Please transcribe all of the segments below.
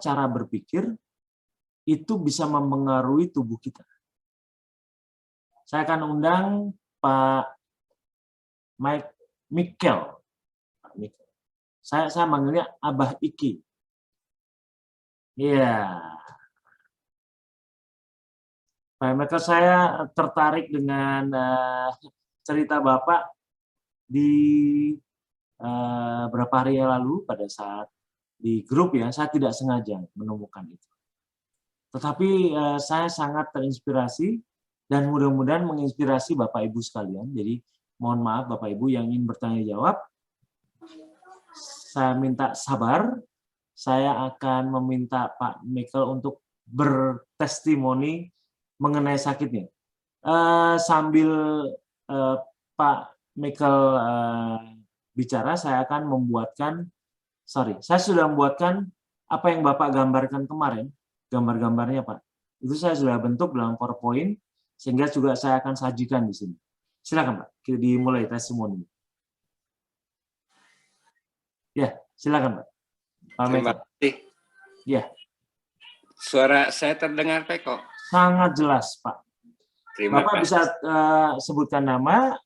cara berpikir itu bisa mempengaruhi tubuh kita. Saya akan undang Pak Mikel. Saya manggilnya Abah Iki. Iya. Pak Mikel, saya tertarik dengan cerita Bapak di beberapa hari yang lalu pada saat di grup ya, saya tidak sengaja menemukan itu. Tetapi saya sangat terinspirasi dan mudah-mudahan menginspirasi Bapak Ibu sekalian. Jadi mohon maaf Bapak Ibu yang ingin bertanya jawab, saya minta sabar. Saya akan meminta Pak Mikel untuk bertestimoni mengenai sakitnya. Sambil Pak Mikel bicara, saya akan saya sudah membuatkan apa yang Bapak gambarkan kemarin, gambar-gambarnya Pak. Itu saya sudah bentuk dalam PowerPoint, sehingga juga saya akan sajikan di sini. Silakan Pak, dimulai testimoni. Ya, silakan Pak. Terima kasih. Ya. Suara saya terdengar Pak kok? Sangat jelas Pak. Terima Bapak kasih. bisa sebutkan nama,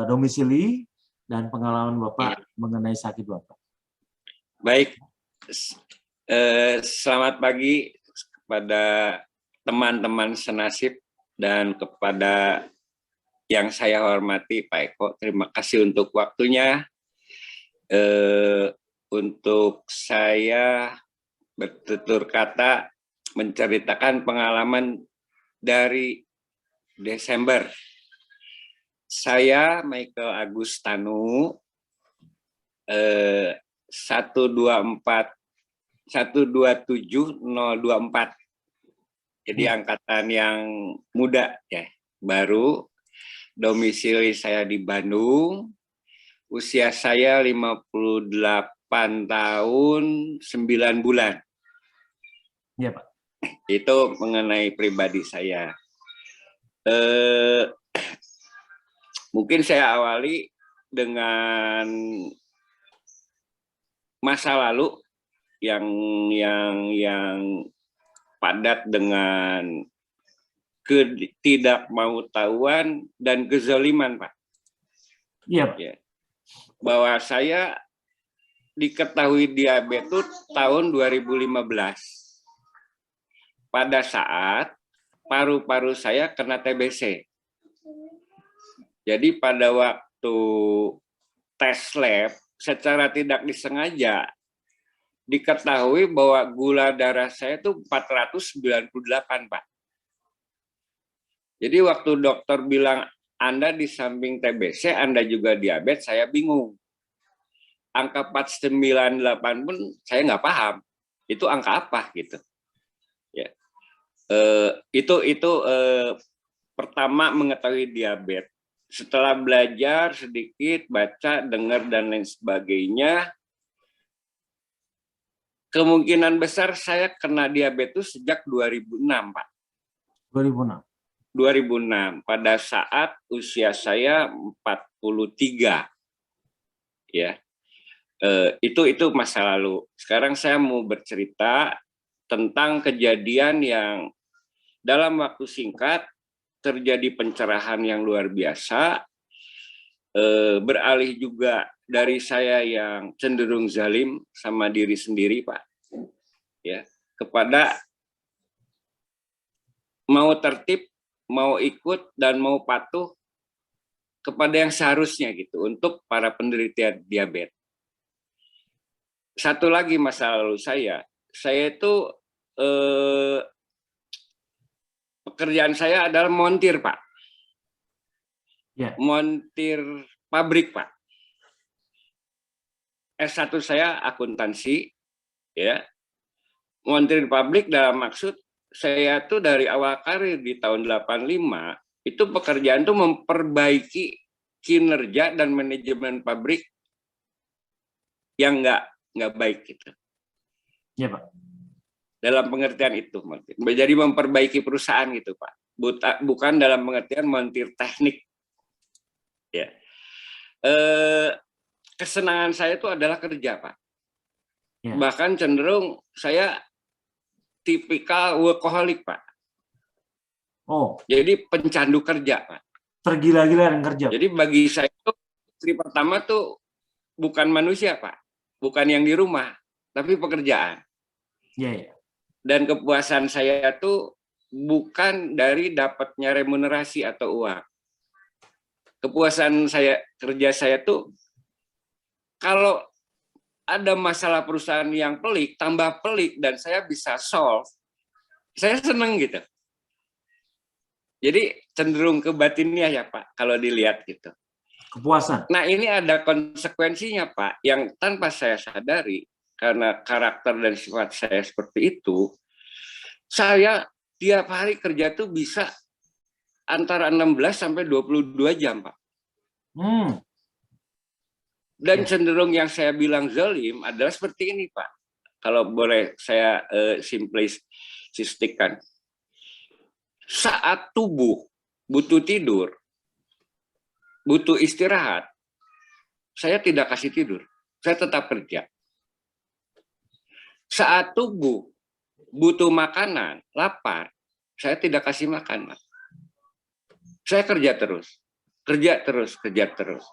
domisili, dan pengalaman Bapak mengenai sakit Bapak. Baik, selamat pagi kepada teman-teman senasib dan kepada yang saya hormati Pak Eko. Terima kasih untuk waktunya. Untuk saya bertutur kata menceritakan pengalaman dari Desember. Saya Michael Agustanu 127024. Jadi angkatan yang muda ya, baru. Domisili saya di Bandung. Usia saya 58 tahun 9 bulan. Iya, Pak. Itu mengenai pribadi saya. Mungkin saya awali dengan masa lalu yang padat dengan ketidakmautawan dan kezaliman, Pak. Iya, Pak. Ya. Bahwa saya diketahui diabetes tahun 2015. Pada saat paru-paru saya kena TBC. Jadi pada waktu tes lab, secara tidak disengaja, diketahui bahwa gula darah saya itu 498, Pak. Jadi waktu dokter bilang, Anda di samping TBC, Anda juga diabetes, saya bingung. Angka 498 pun saya nggak paham. Itu angka apa gitu. Ya. Itu pertama mengetahui diabetes. Setelah belajar sedikit, baca, dengar, dan lain sebagainya, kemungkinan besar saya kena diabetes sejak 2006, Pak. 2006. 2006, pada saat usia saya 43. Ya. Itu masa lalu. Sekarang saya mau bercerita tentang kejadian yang dalam waktu singkat terjadi pencerahan yang luar biasa, beralih juga dari saya yang cenderung zalim sama diri sendiri, Pak, ya, kepada mau tertib, mau ikut, dan mau patuh kepada yang seharusnya gitu untuk para penderita diabetes. Satu lagi masa lalu saya itu pekerjaan saya adalah montir, Pak. Ya. Montir pabrik, Pak. S1 saya akuntansi, ya. Montir pabrik dalam maksud saya tuh dari awal karir di tahun 85 itu pekerjaan tuh memperbaiki kinerja dan manajemen pabrik yang nggak baik gitu. Ya, Pak. Dalam pengertian itu, jadi memperbaiki perusahaan gitu, Pak. Bukan dalam pengertian montir teknik. Ya. Kesenangan saya itu adalah kerja, Pak. Ya. Bahkan cenderung saya tipikal workaholic, Pak. Oh, Jadi pencandu kerja, Pak. tergila-gila dengan kerja. Jadi bagi saya itu istri pertama tuh bukan manusia, Pak. Bukan yang di rumah, tapi pekerjaan. Ya, ya. Dan kepuasan saya tuh bukan dari dapatnya remunerasi atau uang. Kepuasan saya, kerja saya tuh kalau ada masalah perusahaan yang pelik, tambah pelik, dan saya bisa solve, saya seneng gitu. Jadi cenderung ke batinnya ya Pak, kalau dilihat gitu. Kepuasan. Nah ini ada konsekuensinya Pak, yang tanpa saya sadari, karena karakter dan sifat saya seperti itu, saya tiap hari kerja tuh bisa antara 16 sampai 22 jam Pak. Dan cenderung yang saya bilang zalim adalah seperti ini Pak. Kalau boleh saya simplistikan. Saat tubuh butuh tidur, butuh istirahat, saya tidak kasih tidur. Saya tetap kerja. Saat tubuh butuh makanan, lapar, saya tidak kasih makan. Pak. Saya kerja terus. Kerja terus, kerja terus.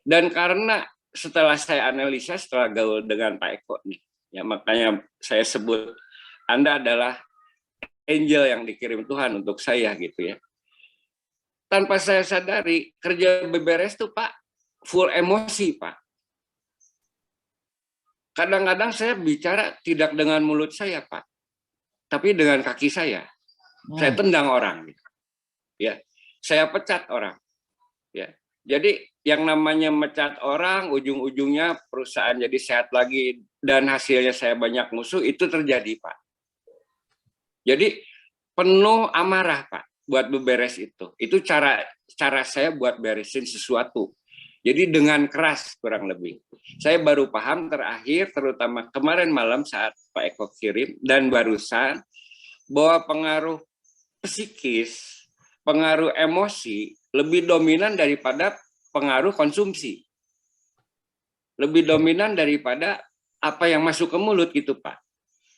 Dan karena setelah saya analisa, setelah gaul dengan Pak Eko nih, ya makanya saya sebut Anda adalah angel yang dikirim Tuhan untuk saya gitu ya. Tanpa saya sadari, kerja beberes tuh Pak, full emosi Pak. Kadang-kadang saya bicara tidak dengan mulut saya Pak, tapi dengan kaki saya. Saya tendang orang, gitu. Ya, saya pecat orang. Ya, jadi yang namanya mecat orang, ujung-ujungnya perusahaan jadi sehat lagi dan hasilnya saya banyak musuh, itu terjadi Pak. Jadi penuh amarah Pak buat beberes itu. Itu cara saya buat beresin sesuatu. Jadi dengan keras kurang lebih. Saya baru paham terakhir, terutama kemarin malam saat Pak Eko kirim, dan barusan, bahwa pengaruh psikis, pengaruh emosi, lebih dominan daripada pengaruh konsumsi. Lebih dominan daripada apa yang masuk ke mulut gitu Pak.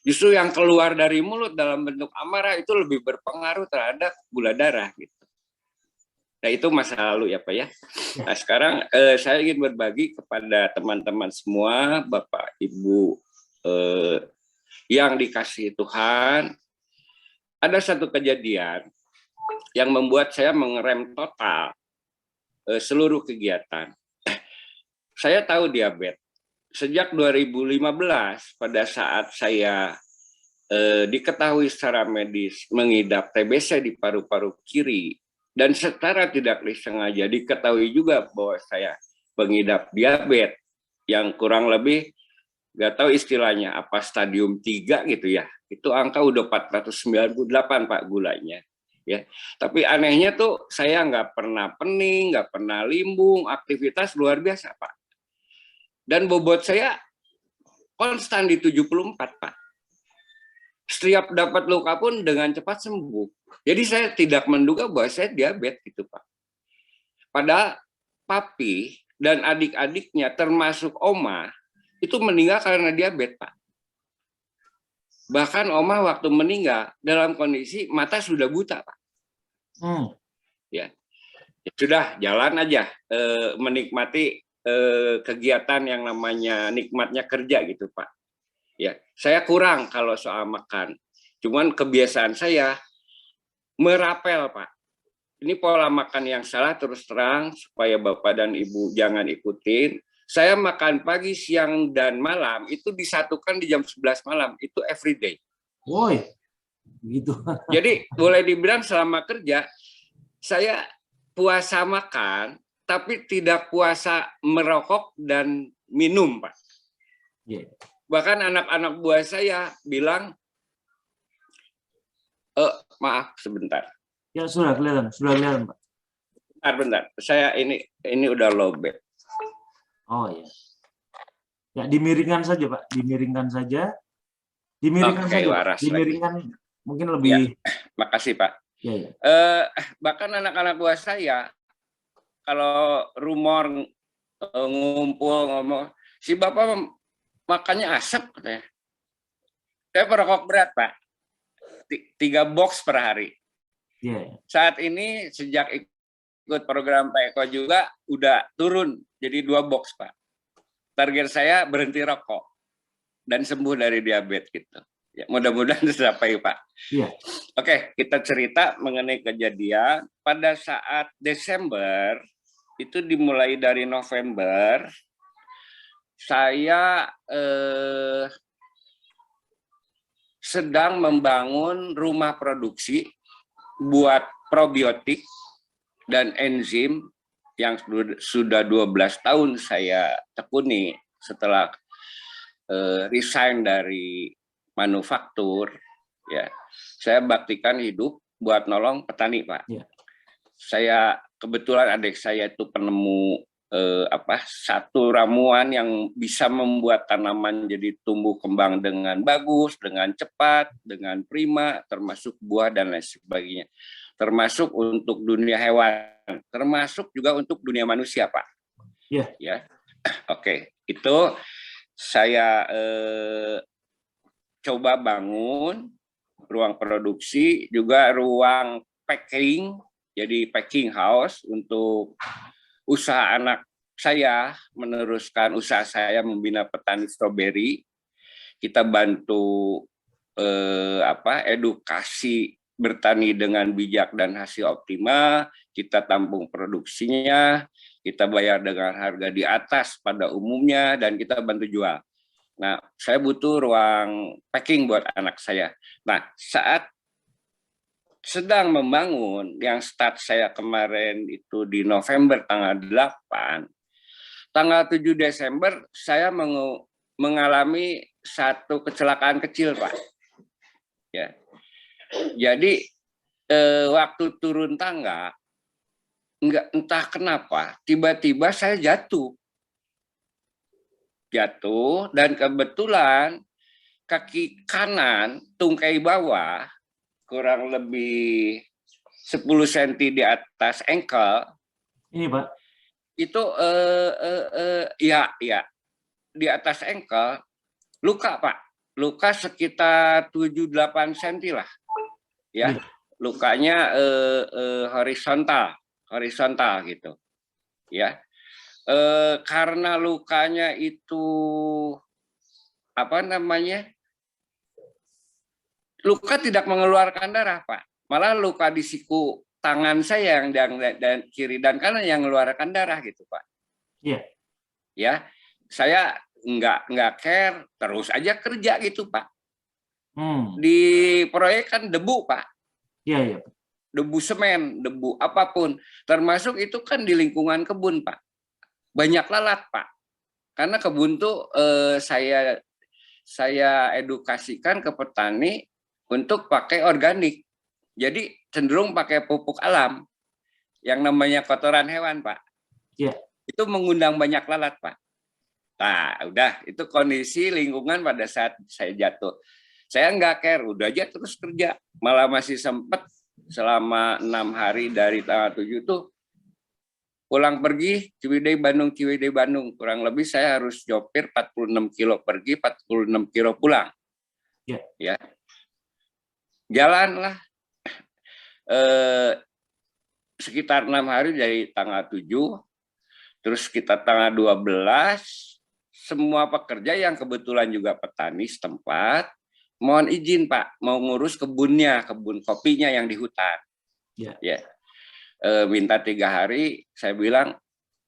Justru yang keluar dari mulut dalam bentuk amarah itu lebih berpengaruh terhadap gula darah gitu. Nah itu masa lalu ya Pak ya. Nah sekarang saya ingin berbagi kepada teman-teman semua, Bapak Ibu yang dikasihi Tuhan. Ada satu kejadian yang membuat saya mengerem total seluruh kegiatan. Saya tahu diabetes. Sejak 2015 pada saat saya diketahui secara medis mengidap TBC di paru-paru kiri, dan secara tidak disengaja diketahui juga bahwa saya pengidap diabetes yang kurang lebih nggak tahu istilahnya apa stadium 3 gitu ya. Itu angka udah 498 Pak gulanya. Ya, tapi anehnya tuh saya nggak pernah pening, nggak pernah limbung, aktivitas luar biasa Pak. Dan bobot saya konstan di 74 Pak. Setiap dapat luka pun dengan cepat sembuh. Jadi saya tidak menduga bahwa saya diabetes gitu Pak. Padahal papi dan adik-adiknya termasuk oma itu meninggal karena diabetes Pak. Bahkan oma waktu meninggal dalam kondisi mata sudah buta Pak. Ya, sudah jalan aja menikmati kegiatan yang namanya nikmatnya kerja gitu Pak. Ya, saya kurang kalau soal makan. Cuman kebiasaan saya merapel Pak. Ini pola makan yang salah terus terang supaya Bapak dan Ibu jangan ikutin. Saya makan pagi, siang, dan malam itu disatukan di jam 11 malam. Itu everyday. Woi, gitu. Jadi boleh dibilang selama kerja, saya puasa makan, tapi tidak puasa merokok dan minum, Pak. Yeah. Bahkan anak-anak buah saya bilang, maaf sebentar. Ya sudah kelihatan Pak. Bentar. Saya ini udah lowbat. Oh iya. Ya dimiringkan saja Pak, dimiringkan saja. Dimiringkan saja. Waras dimiringkan lagi. Mungkin lebih. Ya, makasih Pak. Ya, ya. Bahkan anak-anak buah saya kalau rumor ngumpul ngomong, si Bapak makannya asap katanya. Saya perokok berat, Pak. 3 box per hari. Yeah. Saat ini sejak ikut program Pak Eko juga udah turun jadi 2 box, Pak. Target saya berhenti rokok dan sembuh dari diabetes gitu. Ya, mudah-mudahan tercapai, Pak. Yeah. Oke, kita cerita mengenai kejadian pada saat Desember, itu dimulai dari November, saya sedang membangun rumah produksi buat probiotik dan enzim yang sudah 12 tahun saya tekuni setelah resign dari manufaktur, ya. Saya baktikan hidup buat nolong petani, Pak. Ya. Saya kebetulan adik saya itu penemu satu ramuan yang bisa membuat tanaman jadi tumbuh kembang dengan bagus, dengan cepat, dengan prima, termasuk buah dan lain sebagainya. Termasuk untuk dunia hewan, termasuk juga untuk dunia manusia, Pak. Ya. Ya. Oke, itu saya coba bangun ruang produksi, juga ruang packing, jadi packing house untuk usaha anak saya, meneruskan usaha saya membina petani stroberi. Kita bantu edukasi bertani dengan bijak dan hasil optimal, kita tampung produksinya, kita bayar dengan harga di atas pada umumnya, dan kita bantu jual. Nah, saya butuh ruang packing buat anak saya. Nah, saat sedang membangun, yang start saya kemarin itu di November tanggal 8, tanggal 7 Desember saya mengalami satu kecelakaan kecil, Pak. Ya. Jadi waktu turun tangga, entah kenapa, tiba-tiba saya jatuh, dan kebetulan kaki kanan tungkai bawah kurang lebih 10 cm di atas ankle. Ini, Pak. Itu ya di atas ankle luka, Pak. Luka sekitar 7-8 cm lah. Ya. Lukanya horizontal gitu. Ya. Karena lukanya itu luka tidak mengeluarkan darah, Pak. Malah luka di siku tangan saya yang dan kiri dan kanan yang mengeluarkan darah gitu, Pak. Iya. Ya, saya nggak care, terus aja kerja gitu, Pak. Di proyek kan debu, Pak. Iya. Debu semen, debu apapun, termasuk itu kan di lingkungan kebun, Pak. Banyak lalat, Pak. Karena kebun tuh saya edukasikan ke petani untuk pakai organik. Jadi cenderung pakai pupuk alam yang namanya kotoran hewan, Pak. Iya. Itu mengundang banyak lalat, Pak. Nah, udah itu kondisi lingkungan pada saat saya jatuh. Saya nggak care, udah aja terus kerja. Malah masih sempat selama 6 hari dari tanggal 7 tuh pulang pergi Ciwidey Bandung. Kurang lebih saya harus jopir 46 kilo pergi, 46 kilo pulang. Ya. Jalan lah. Sekitar 6 hari dari tanggal 7, terus kita tanggal 12, semua pekerja yang kebetulan juga petani setempat, mohon izin, Pak, mau ngurus kebunnya, kebun kopinya yang di hutan. Ya. Minta 3 hari, saya bilang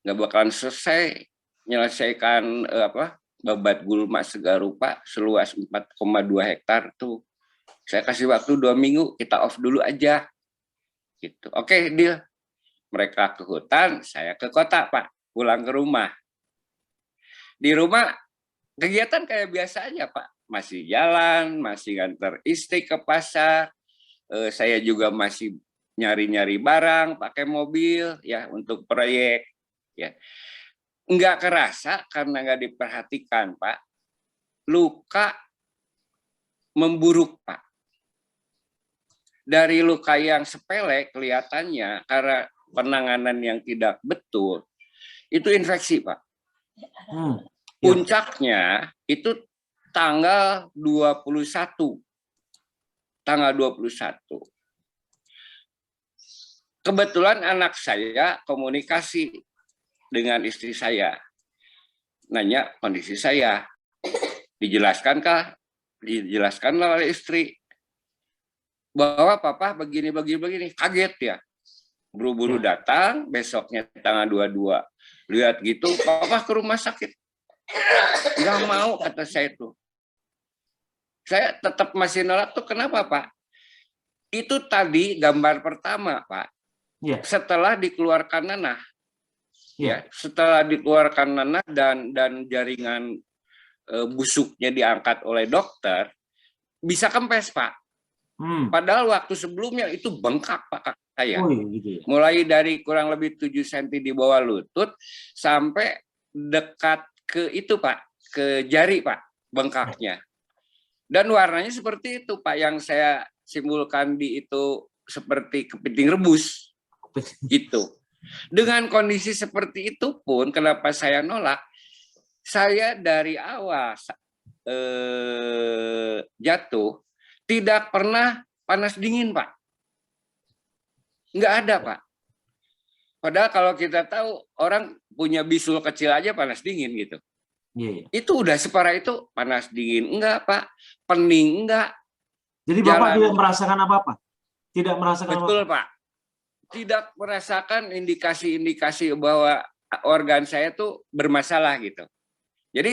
nggak bakalan selesai menyelesaikan babat gulma segarupa seluas 4,2 hektar tuh. Saya kasih waktu 2 minggu, kita off dulu aja. Gitu. Oke, deal. Mereka ke hutan, saya ke kota, Pak. Pulang ke rumah. Di rumah kegiatan kayak biasa aja, Pak. Masih jalan, masih nganter istri ke pasar. Saya juga masih nyari-nyari barang, pakai mobil ya untuk proyek. Ya. Nggak kerasa karena nggak diperhatikan, Pak. Luka memburuk, Pak. Dari luka yang sepele kelihatannya karena penanganan yang tidak betul, itu infeksi, Pak. Puncaknya itu tanggal 21. Tanggal 21. Kebetulan anak saya komunikasi dengan istri saya. Nanya kondisi saya. Dijelaskanlah oleh istri bahwa papa begini. Kaget ya. Buru-buru datang, besoknya tanggal 22. Lihat gitu, papa ke rumah sakit. Nggak mau, kata saya itu. Saya tetap masih nolak tuh, kenapa Pak? Itu tadi gambar pertama Pak. Setelah dikeluarkan nanah. Ya, setelah dikeluarkan nanah dan jaringan busuknya diangkat oleh dokter, bisa kempes Pak. Padahal waktu sebelumnya itu bengkak Pak saya. Gitu ya? Mulai dari kurang lebih 7 cm di bawah lutut sampai dekat ke itu Pak, ke jari Pak, bengkaknya. Dan warnanya seperti itu Pak, yang saya simpulkan di itu seperti kepiting rebus. Gitu. Dengan kondisi seperti itu pun, kenapa saya nolak? Saya dari awal jatuh tidak pernah panas dingin Pak. Nggak ada Pak. Padahal kalau kita tahu orang punya bisul kecil aja panas dingin gitu. Itu udah separah itu, panas dingin enggak Pak, pening enggak. Jadi Bapak tidak merasakan apa-apa? Tidak merasakan betul apa-apa. Pak. Tidak merasakan indikasi-indikasi bahwa organ saya tuh bermasalah gitu. Jadi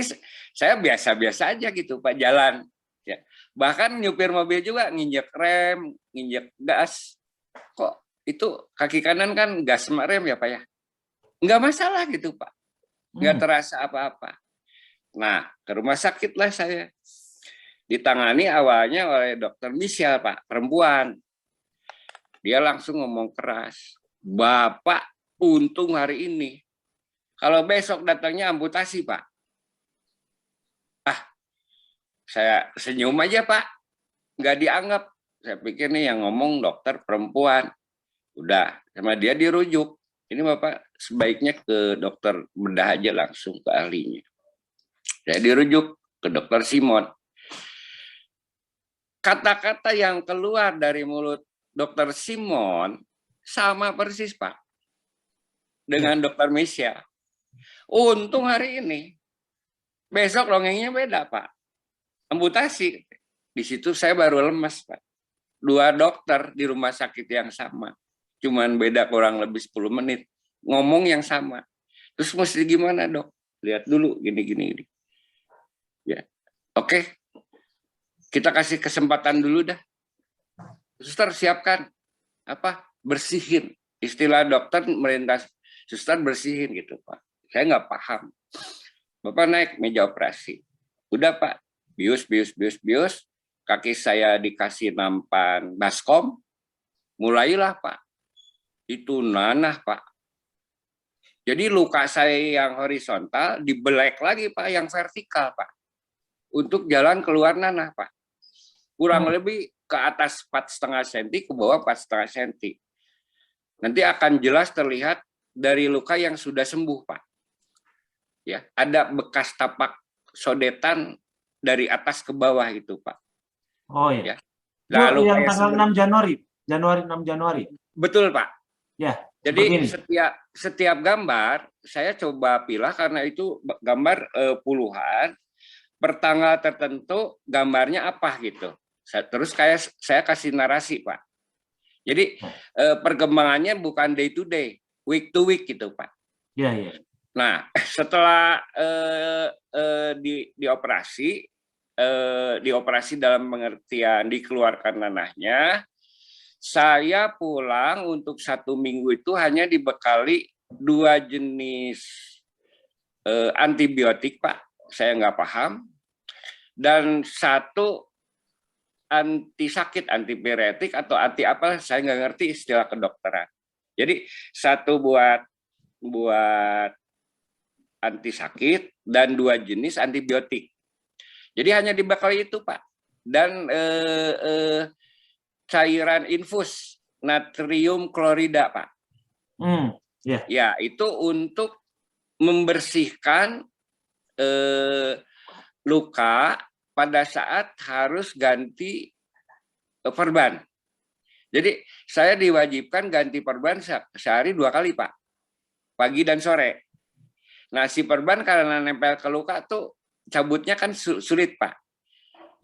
saya biasa-biasa aja gitu Pak, jalan. Ya. Bahkan nyupir mobil juga nginjek rem, nginjek gas. Kok itu kaki kanan kan gas sama rem ya Pak ya? Enggak masalah gitu Pak. Enggak terasa apa-apa. Nah, ke rumah sakit lah saya. Ditangani awalnya oleh dokter Michelle, Pak, perempuan. Dia langsung ngomong keras. Bapak, untung hari ini. Kalau besok datangnya amputasi, Pak. Saya senyum aja, Pak. Nggak dianggap. Saya pikir nih yang ngomong dokter perempuan. Udah, sama dia dirujuk. Ini Bapak sebaiknya ke dokter bedah aja langsung ke ahlinya. Saya dirujuk ke dokter Simon. Kata-kata yang keluar dari mulut dokter Simon sama persis Pak dengan dokter Misha. Untung hari ini, besok longengnya beda Pak. Amputasi. Di situ saya baru lemas Pak. 2 dokter di rumah sakit yang sama. Cuman beda kurang lebih 10 menit. Ngomong yang sama. Terus mesti gimana dok? Lihat dulu gini. Ya, oke. Kita kasih kesempatan dulu dah. Suster siapkan bersihin. Istilah dokter merintah suster bersihin gitu Pak. Saya nggak paham. Bapak naik meja operasi. Udah Pak, bius. Kaki saya dikasih nampan baskom. Mulailah Pak. Itu nanah Pak. Jadi luka saya yang horizontal dibelek lagi Pak, yang vertikal Pak. Untuk jalan keluar nanah Pak. Kurang lebih ke atas 4,5 cm, ke bawah 4,5 cm. Nanti akan jelas terlihat dari luka yang sudah sembuh Pak. Ya, ada bekas tapak sodetan dari atas ke bawah itu Pak. Oh iya. Ya. Lalu yang tanggal 6 Januari. 6 Januari. Betul Pak. Ya. Jadi setiap gambar saya coba pilah karena itu gambar puluhan. Per tanggal tertentu gambarnya apa gitu. Terus saya kasih narasi Pak. Jadi perkembangannya bukan day to day, week to week gitu Pak. Iya. Nah setelah dioperasi dalam pengertian dikeluarkan nanahnya, saya pulang untuk 1 minggu itu hanya dibekali 2 jenis antibiotik Pak. Saya nggak paham. Dan 1 anti sakit, antipiretik atau anti apa, saya nggak ngerti istilah kedokteran. Jadi 1 buat anti sakit dan 2 jenis antibiotik. Jadi hanya dibekali itu Pak. Dan cairan infus natrium klorida Pak. Ya itu untuk membersihkan luka pada saat harus ganti perban. Jadi saya diwajibkan ganti perban sehari 2 kali, Pak. Pagi dan sore. Nah, si perban karena nempel ke luka tuh cabutnya kan sulit, Pak.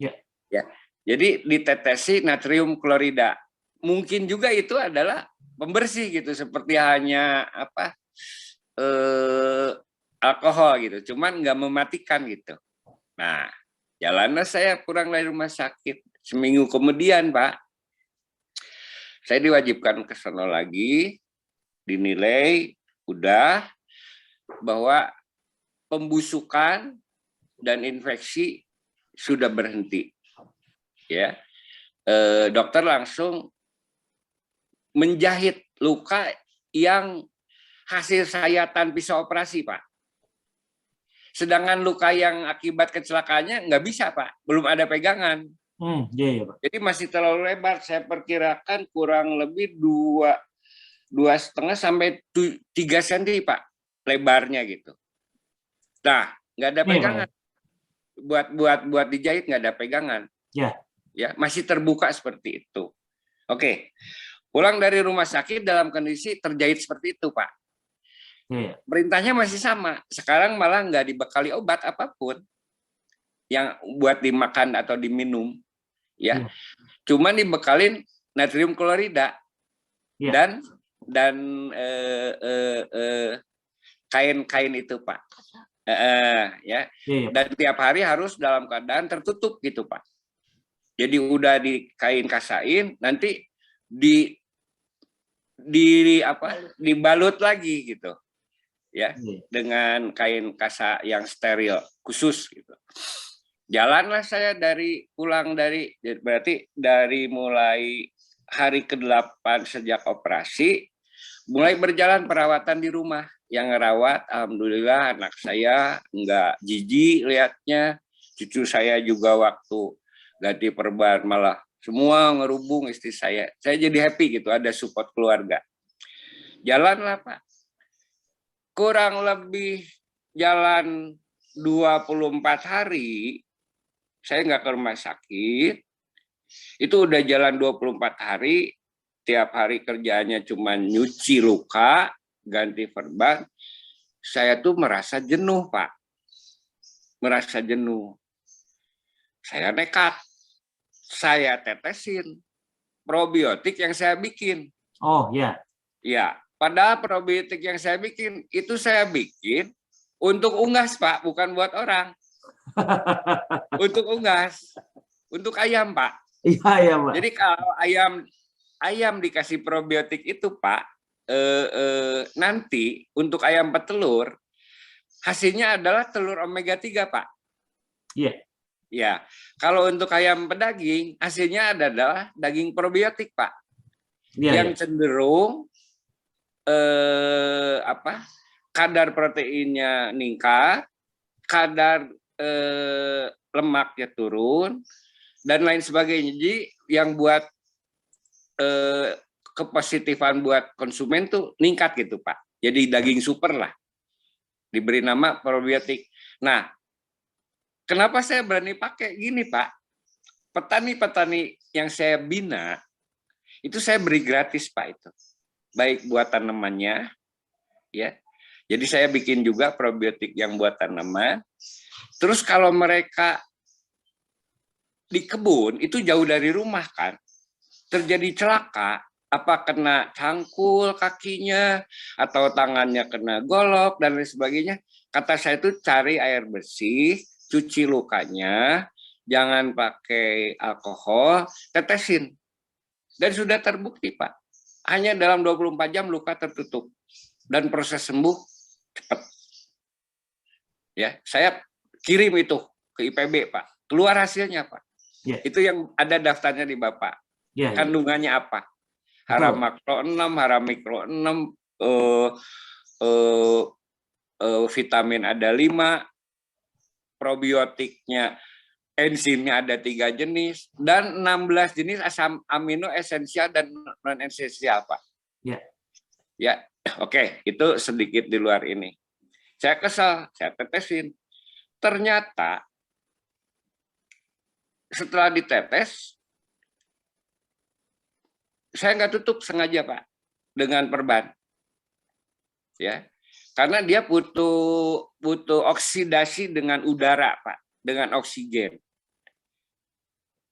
Ya. Ya. Jadi ditetesi natrium klorida. Mungkin juga itu adalah pembersih gitu, seperti hanya alkohol gitu, cuman nggak mematikan gitu. Nah, jalanlah saya pulang dari rumah sakit. Seminggu kemudian, Pak, saya diwajibkan ke sana lagi, dinilai udah bahwa pembusukan dan infeksi sudah berhenti. Ya, dokter langsung menjahit luka yang hasil sayatan pisau operasi, Pak. Sedangkan luka yang akibat kecelakaannya nggak bisa, Pak. Belum ada pegangan. Iya, Pak. Jadi masih terlalu lebar. Saya perkirakan kurang lebih 2,5 sampai 3 cm, Pak, lebarnya gitu. Nah, nggak ada pegangan. Buat dijahit nggak ada pegangan. Ya, masih terbuka seperti itu. Oke. Pulang dari rumah sakit dalam kondisi terjahit seperti itu, Pak. Perintahnya masih sama. Sekarang malah nggak dibekali obat apapun yang buat dimakan atau diminum, ya. Cuman dibekalin natrium klorida dan kain-kain itu, Pak. Ya. Dan tiap hari harus dalam keadaan tertutup gitu, Pak. Jadi udah di kain kasain, nanti dibalut lagi gitu. Ya, dengan kain kasa yang steril khusus gitu. Jalanlah saya berarti dari mulai hari ke-8 sejak operasi, mulai berjalan perawatan di rumah. Yang ngerawat, alhamdulillah anak saya nggak jijik lihatnya. Cucu saya juga waktu ganti perban malah semua ngerubung istri saya. Saya jadi happy gitu, ada support keluarga. Jalanlah, Pak. Kurang lebih jalan 24 hari, saya nggak ke rumah sakit, itu udah jalan 24 hari, tiap hari kerjaannya cuma nyuci luka, ganti perban, saya tuh merasa jenuh, Pak. Merasa jenuh. Saya nekat, saya tetesin probiotik yang saya bikin. Oh, ya. Ya. Padahal probiotik yang saya bikin, itu saya bikin untuk unggas, Pak, bukan buat orang. Untuk unggas. Untuk ayam, Pak. Iya, Pak. Jadi kalau ayam dikasih probiotik itu, Pak, nanti untuk ayam petelur, hasilnya adalah telur omega 3, Pak. Iya. Ya. Kalau untuk ayam pedaging, hasilnya adalah daging probiotik, Pak. Yang cenderung kadar proteinnya meningkat, kadar lemaknya turun, dan lain sebagainya. Jadi yang buat kepositifan buat konsumen tuh meningkat gitu, Pak. Jadi daging super lah, diberi nama probiotik. Nah, kenapa saya berani pakai gini, Pak? Petani-petani yang saya bina, itu saya beri gratis, Pak, itu. Baik buat tanamannya, ya. Jadi saya bikin juga probiotik yang buat tanaman. Terus kalau mereka di kebun itu jauh dari rumah kan, terjadi celaka, apa kena cangkul kakinya atau tangannya kena golok dan lain sebagainya. Kata saya itu cari air bersih, cuci lukanya, jangan pakai alkohol, tetesin. Dan sudah terbukti, Pak. Hanya dalam 24 jam luka tertutup dan proses sembuh cepat. Ya, saya kirim itu ke IPB, Pak. Keluar hasilnya, Pak. Itu yang ada daftarnya di Bapak. Kandungannya apa? Hara makro 6, hara mikro 6, vitamin ada 5, probiotiknya, enzimnya ada 3 jenis, dan 16 jenis asam amino esensial dan non esensial, Pak. Ya, oke, itu sedikit di luar ini. Saya kesal, saya tetesin. ternyata setelah ditetes, saya nggak tutup sengaja Pak dengan perban, ya, karena dia butuh oksidasi dengan udara Pak, dengan oksigen,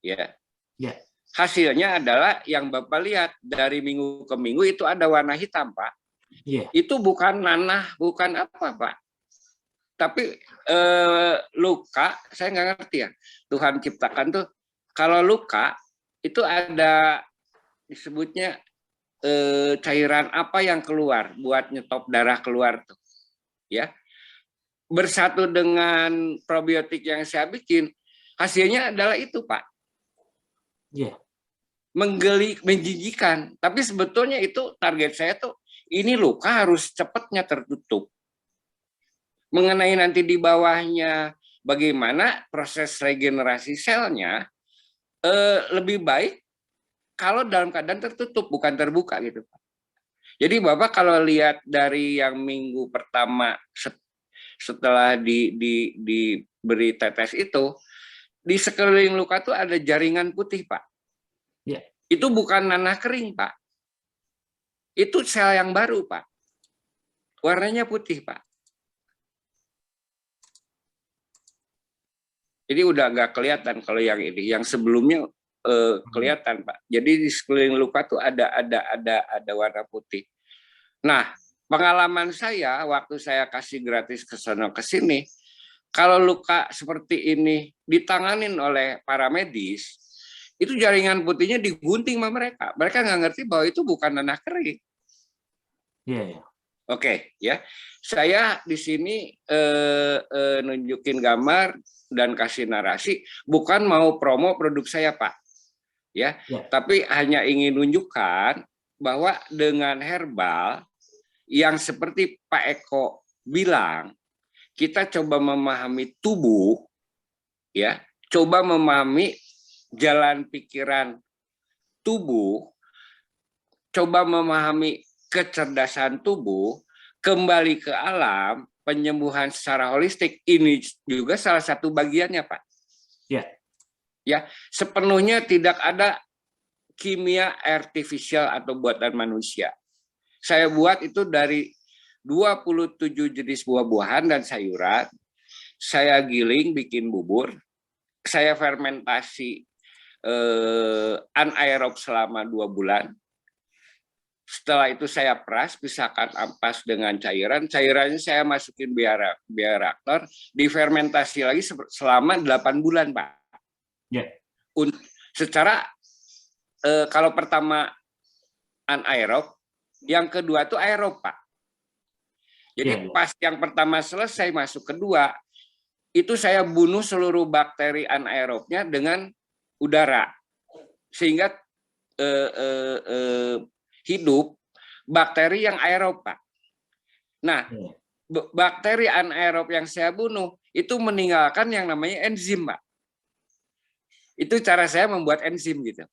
ya. Ya. Hasilnya adalah yang Bapak lihat dari minggu ke minggu itu ada warna hitam Pak. Ya. Itu bukan nanah, bukan apa Pak. Tapi luka, saya nggak ngerti ya. Tuhan ciptakan tuh, kalau luka itu ada disebutnya cairan apa yang keluar buat nyetop darah keluar tuh, ya. Bersatu dengan probiotik yang saya bikin, hasilnya adalah itu Pak. Ya. Menjijikan. Tapi sebetulnya itu target saya tuh, ini luka harus cepatnya tertutup. Mengenai nanti di bawahnya bagaimana proses regenerasi selnya, lebih baik kalau dalam keadaan tertutup, bukan terbuka gitu Pak. Jadi Bapak kalau lihat dari yang minggu pertama setelah diberi tetes itu, di sekeliling luka tuh ada jaringan putih Pak. Ya. Itu bukan nanah kering Pak. Itu sel yang baru Pak. Warnanya putih Pak. Jadi udah nggak kelihatan kalau yang ini, yang sebelumnya kelihatan Pak. Jadi di sekeliling luka tuh ada warna putih. Nah, pengalaman saya waktu saya kasih gratis ke sono ke sini, kalau luka seperti ini ditanganin oleh para medis, itu jaringan putihnya digunting sama mereka. Mereka nggak ngerti bahwa itu bukan nanah kering. Iya. Oke, ya. Saya di sini nunjukin gambar dan kasih narasi, bukan mau promo produk saya Pak, ya. Tapi hanya ingin nunjukkan bahwa dengan herbal yang seperti Pak Eko bilang, kita coba memahami tubuh, ya, coba memahami jalan pikiran tubuh, coba memahami kecerdasan tubuh, kembali ke alam, penyembuhan secara holistik, ini juga salah satu bagiannya Pak. Ya. Ya, sepenuhnya tidak ada kimia artifisial atau buatan manusia. Saya buat itu dari 27 jenis buah-buahan dan sayuran. Saya giling, bikin bubur. Saya fermentasi anaerob selama 2 bulan. Setelah itu saya peras, pisahkan ampas dengan cairan. Cairannya saya masukin bioreaktor, difermentasi lagi selama 8 bulan, Pak. Ya. Secara kalau pertama anaerob, yang kedua itu aerob, Pak. Jadi pas yang pertama selesai, masuk kedua, itu saya bunuh seluruh bakteri anaerobnya dengan udara. Sehingga hidup bakteri yang aerob, Pak. Nah, bakteri anaerob yang saya bunuh itu meninggalkan yang namanya enzim, Pak. Itu cara saya membuat enzim gitu.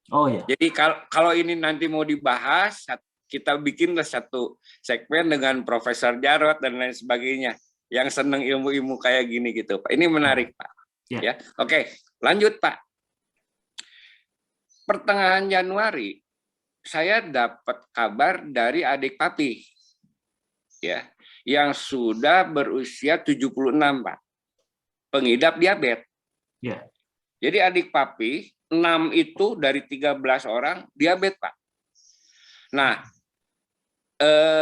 Oh ya. Jadi kalau ini nanti mau dibahas, kita bikinlah satu segmen dengan Profesor Jarot dan lain sebagainya yang seneng ilmu-ilmu kayak gini gitu, Pak. Ini menarik, Pak. Ya. Oke, lanjut, Pak. Pertengahan Januari saya dapat kabar dari adik papi, ya, yang sudah berusia 76, Pak, pengidap diabetes. Ya. Jadi adik papi 6 itu dari 13 orang diabetes, Pak. Nah,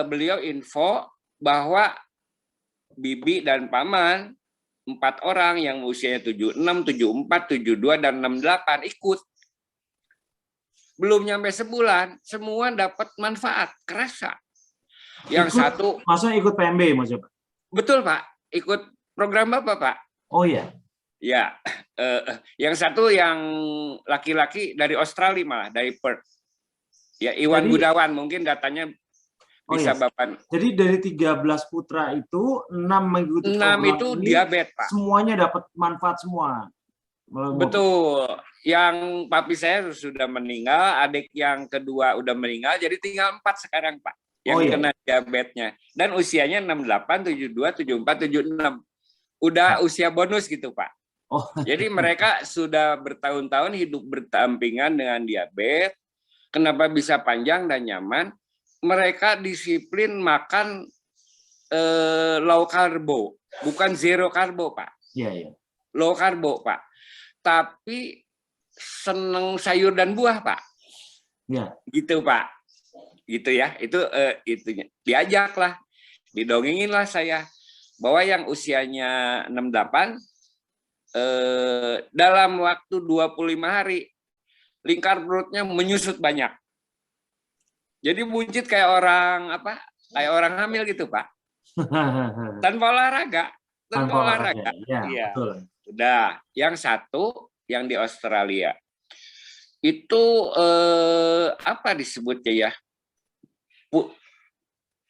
beliau info bahwa bibi dan paman 4 orang yang usianya 76, 74, 72 dan 68 ikut. Belum nyampe sebulan, semua dapat manfaat, kerasa. Yang satu, maksudnya ikut PMB, maksudnya? Betul, Pak. Ikut program Bapak, Pak. Oh ya. Ya, yang satu yang laki-laki dari Australia malah, dari Perth. Ya, Iwan Gudawan, mungkin datanya bisa Bapak. Jadi dari 13 putra itu 6 mengikuti program 6 itu ini, diabetes, Pak. Semuanya dapat manfaat semua. Betul. Yang papi saya sudah meninggal, adik yang kedua udah meninggal, jadi tinggal 4 sekarang, Pak, yang kena diabetesnya. Dan usianya 68, 72, 74, 76. udah usia bonus gitu Pak. Oh, Jadi mereka sudah bertahun-tahun hidup berdampingan dengan diabetes. Kenapa bisa panjang dan nyaman? Mereka disiplin makan low karbo, bukan zero karbo Pak. iya, iya. Low karbo Pak. Tapi seneng sayur dan buah Pak. Iya. Gitu Pak. Gitu ya. Itu itunya. Diajaklah, didongengin lah saya bahwa yang usianya 68 dalam waktu 25 hari lingkar perutnya menyusut banyak. Jadi buncit kayak orang apa? Kayak orang hamil gitu, Pak. Tanpa olahraga. Tanpa olahraga. Ya, Iya. betul. Udah. Yang satu yang di Australia. Itu apa disebutnya ya?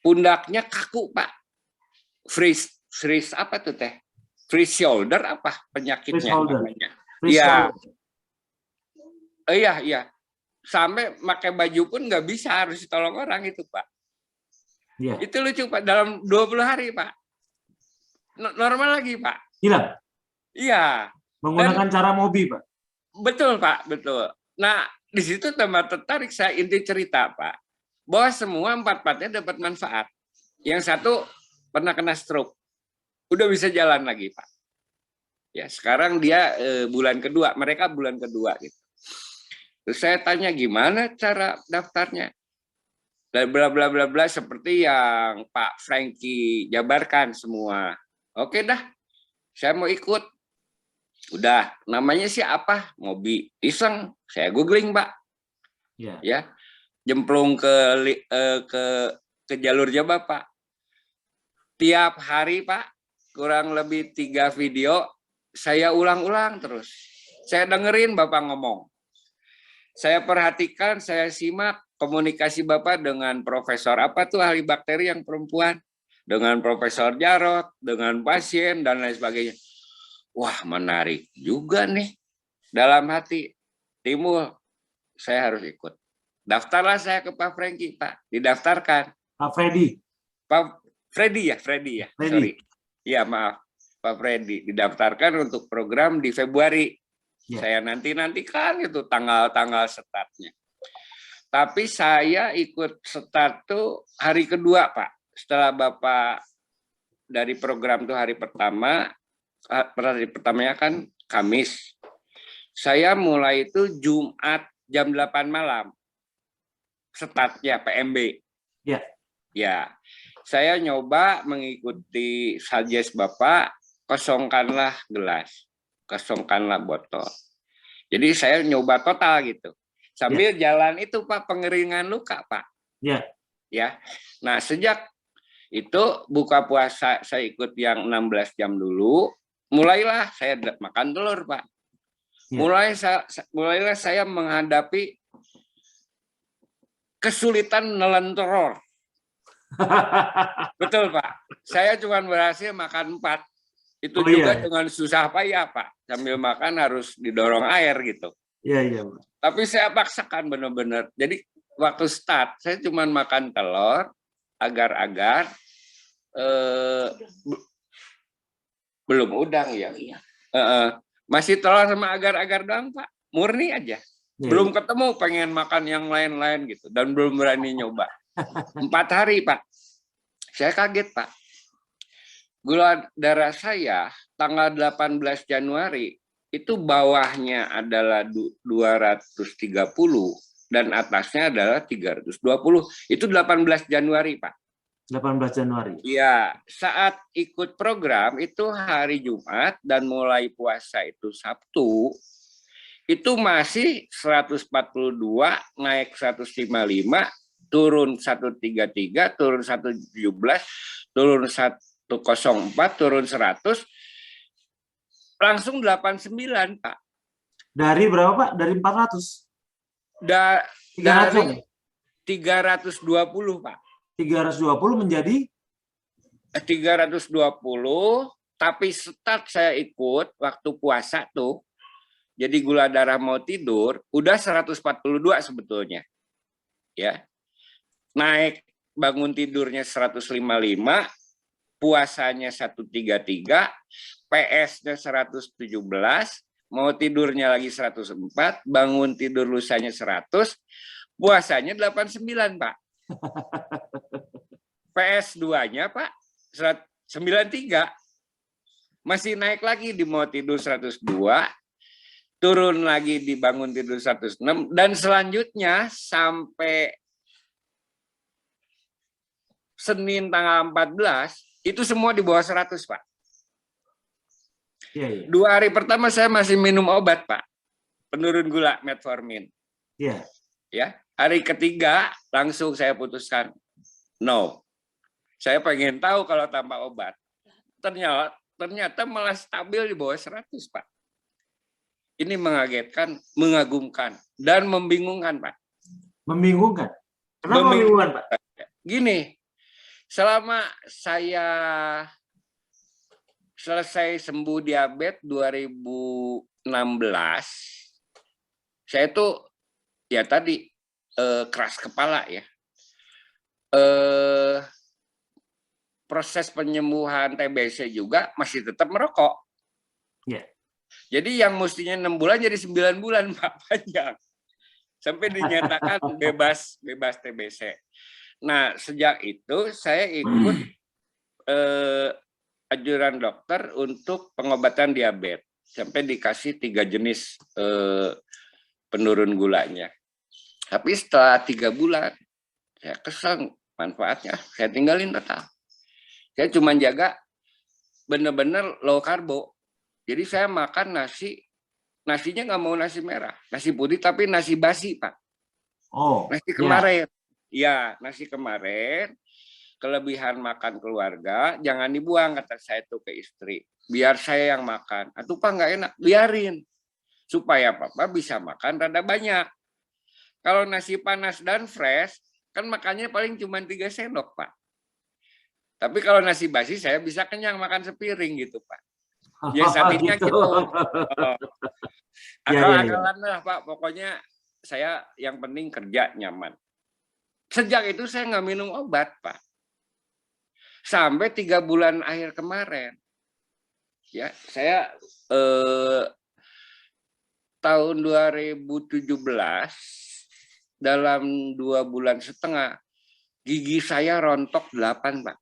Pundaknya kaku, Pak. Freeze apa tuh teh? Freeze shoulder apa penyakitnya namanya? Iya. Iya. Sampai pakai baju pun nggak bisa, harus ditolong orang itu, Pak. Iya. Itu lucu, Pak. Dalam 20 hari, Pak. Normal lagi, Pak. Hilang? Iya. Menggunakan cara Mobi, Pak? Betul, Pak. Betul. Nah, di situ tambah tertarik saya inti cerita, Pak. Bahwa semua empat-empatnya dapat manfaat. Yang satu pernah kena stroke. Udah bisa jalan lagi, Pak. Ya, sekarang dia bulan kedua. Mereka bulan kedua, gitu. Terus saya tanya gimana cara daftarnya, dan bla bla bla bla seperti yang Pak Franky jabarkan semua. Oke dah, saya mau ikut. Udah, namanya sih apa? Mobi. Iseng, saya googling Pak. Ya, jemplung ke jalurnya Bapak. Tiap hari Pak, kurang lebih 3 video, saya ulang-ulang terus. Saya dengerin Bapak ngomong. Saya perhatikan, saya simak komunikasi Bapak dengan profesor apa tuh ahli bakteri yang perempuan, dengan Profesor Jarot, dengan pasien dan lain sebagainya. Wah, menarik juga nih. Dalam hati timbul, saya harus ikut. Daftarlah saya ke Pak Franky, Pak. Didaftarkan. Pak Freddy. Pak Freddy ya. Sorry. Iya, maaf. Pak Freddy didaftarkan untuk program di Februari. Saya nantikan itu tanggal startnya. Tapi saya ikut start tuh hari kedua, Pak. Setelah Bapak dari program tuh hari pertamanya kan Kamis. Saya mulai itu Jumat jam 8 malam. Startnya PMB. Ya. Saya nyoba mengikuti suggest Bapak, kosongkanlah gelas. Kosongkanlah botol. Jadi saya nyoba total gitu. Sambil jalan itu Pak, pengeringan luka Pak. Ya. Nah, sejak itu buka puasa saya ikut yang 16 jam dulu, mulailah saya makan telur Pak. Mulailah saya menghadapi kesulitan nelen telur. Betul Pak. Saya cuma berhasil makan 4. Itu juga dengan susah payah Pak. Sambil makan harus didorong air gitu. Iya. Tapi saya paksakan benar-benar. Jadi waktu start saya cuma makan telur, agar-agar belum udang ya. Masih telur sama agar-agar doang Pak. Murni aja. Belum ketemu pengen makan yang lain-lain gitu. Dan belum berani nyoba. 4 hari Pak. Saya kaget Pak. Gula darah saya tanggal 18 Januari itu bawahnya adalah 230 dan atasnya adalah 320. Itu 18 Januari, Pak. 18 Januari. Iya, saat ikut program itu hari Jumat dan mulai puasa itu Sabtu. Itu masih 142, naik 155, turun 133, turun 117, turun 104, turun 100, langsung 89, Pak. Dari berapa, Pak? Dari 400? Dari 320, Pak. 320 menjadi? 320, tapi start saya ikut waktu puasa tuh, jadi gula darah mau tidur, udah 142 sebetulnya. Ya. Naik bangun tidurnya 155, puasanya 133, PS-nya 117, mau tidurnya lagi 104, bangun tidur lusanya 100, puasanya 89, Pak. PS2-nya, Pak, 93. Masih naik lagi di mau tidur 102, turun lagi di bangun tidur 106, dan selanjutnya sampai Senin tanggal 14, itu semua di bawah 100, Pak. Iya, iya. 2 hari pertama saya masih minum obat, Pak. Penurun gula, metformin. Iya. Ya, hari ketiga langsung saya putuskan, no. Saya pengen tahu kalau tanpa obat. Ternyata malah stabil di bawah 100, Pak. Ini mengagetkan, mengagumkan, dan membingungkan, Pak. Membingungkan. Kenapa membingungkan, Pak? Gini, selama saya selesai sembuh diabetes 2016, saya tuh ya tadi keras kepala ya. Proses penyembuhan TBC juga masih tetap merokok. Yeah. Jadi yang mestinya 6 bulan jadi 9 bulan, Pak, panjang. Sampai dinyatakan bebas TBC. Nah, sejak itu saya ikut anjuran dokter untuk pengobatan diabetes. Sampai dikasih 3 jenis penurun gulanya. Tapi setelah 3 bulan, saya kesel manfaatnya. Saya tinggalin total. Saya cuma jaga benar-benar low karbo. Jadi saya makan nasinya nggak mau nasi merah. Nasi putih tapi nasi basi, Pak. Oh, nasi kemarin. Ya, nasi kemarin. Kelebihan makan keluarga, jangan dibuang, kata saya tuh ke istri. Biar saya yang makan. Atau Pak nggak enak, biarin. Supaya Papa bisa makan rada banyak. Kalau nasi panas dan fresh, kan makannya paling cuma 3 sendok, Pak. Tapi kalau nasi basi, saya bisa kenyang makan sepiring gitu, Pak. Ya sapinya gitu. Akal-akalan lah, Pak. Pokoknya saya yang penting kerja nyaman. Sejak itu saya nggak minum obat, Pak. Sampai 3 bulan akhir kemarin, ya saya tahun 2017 dalam 2 bulan setengah gigi saya rontok 8, Pak.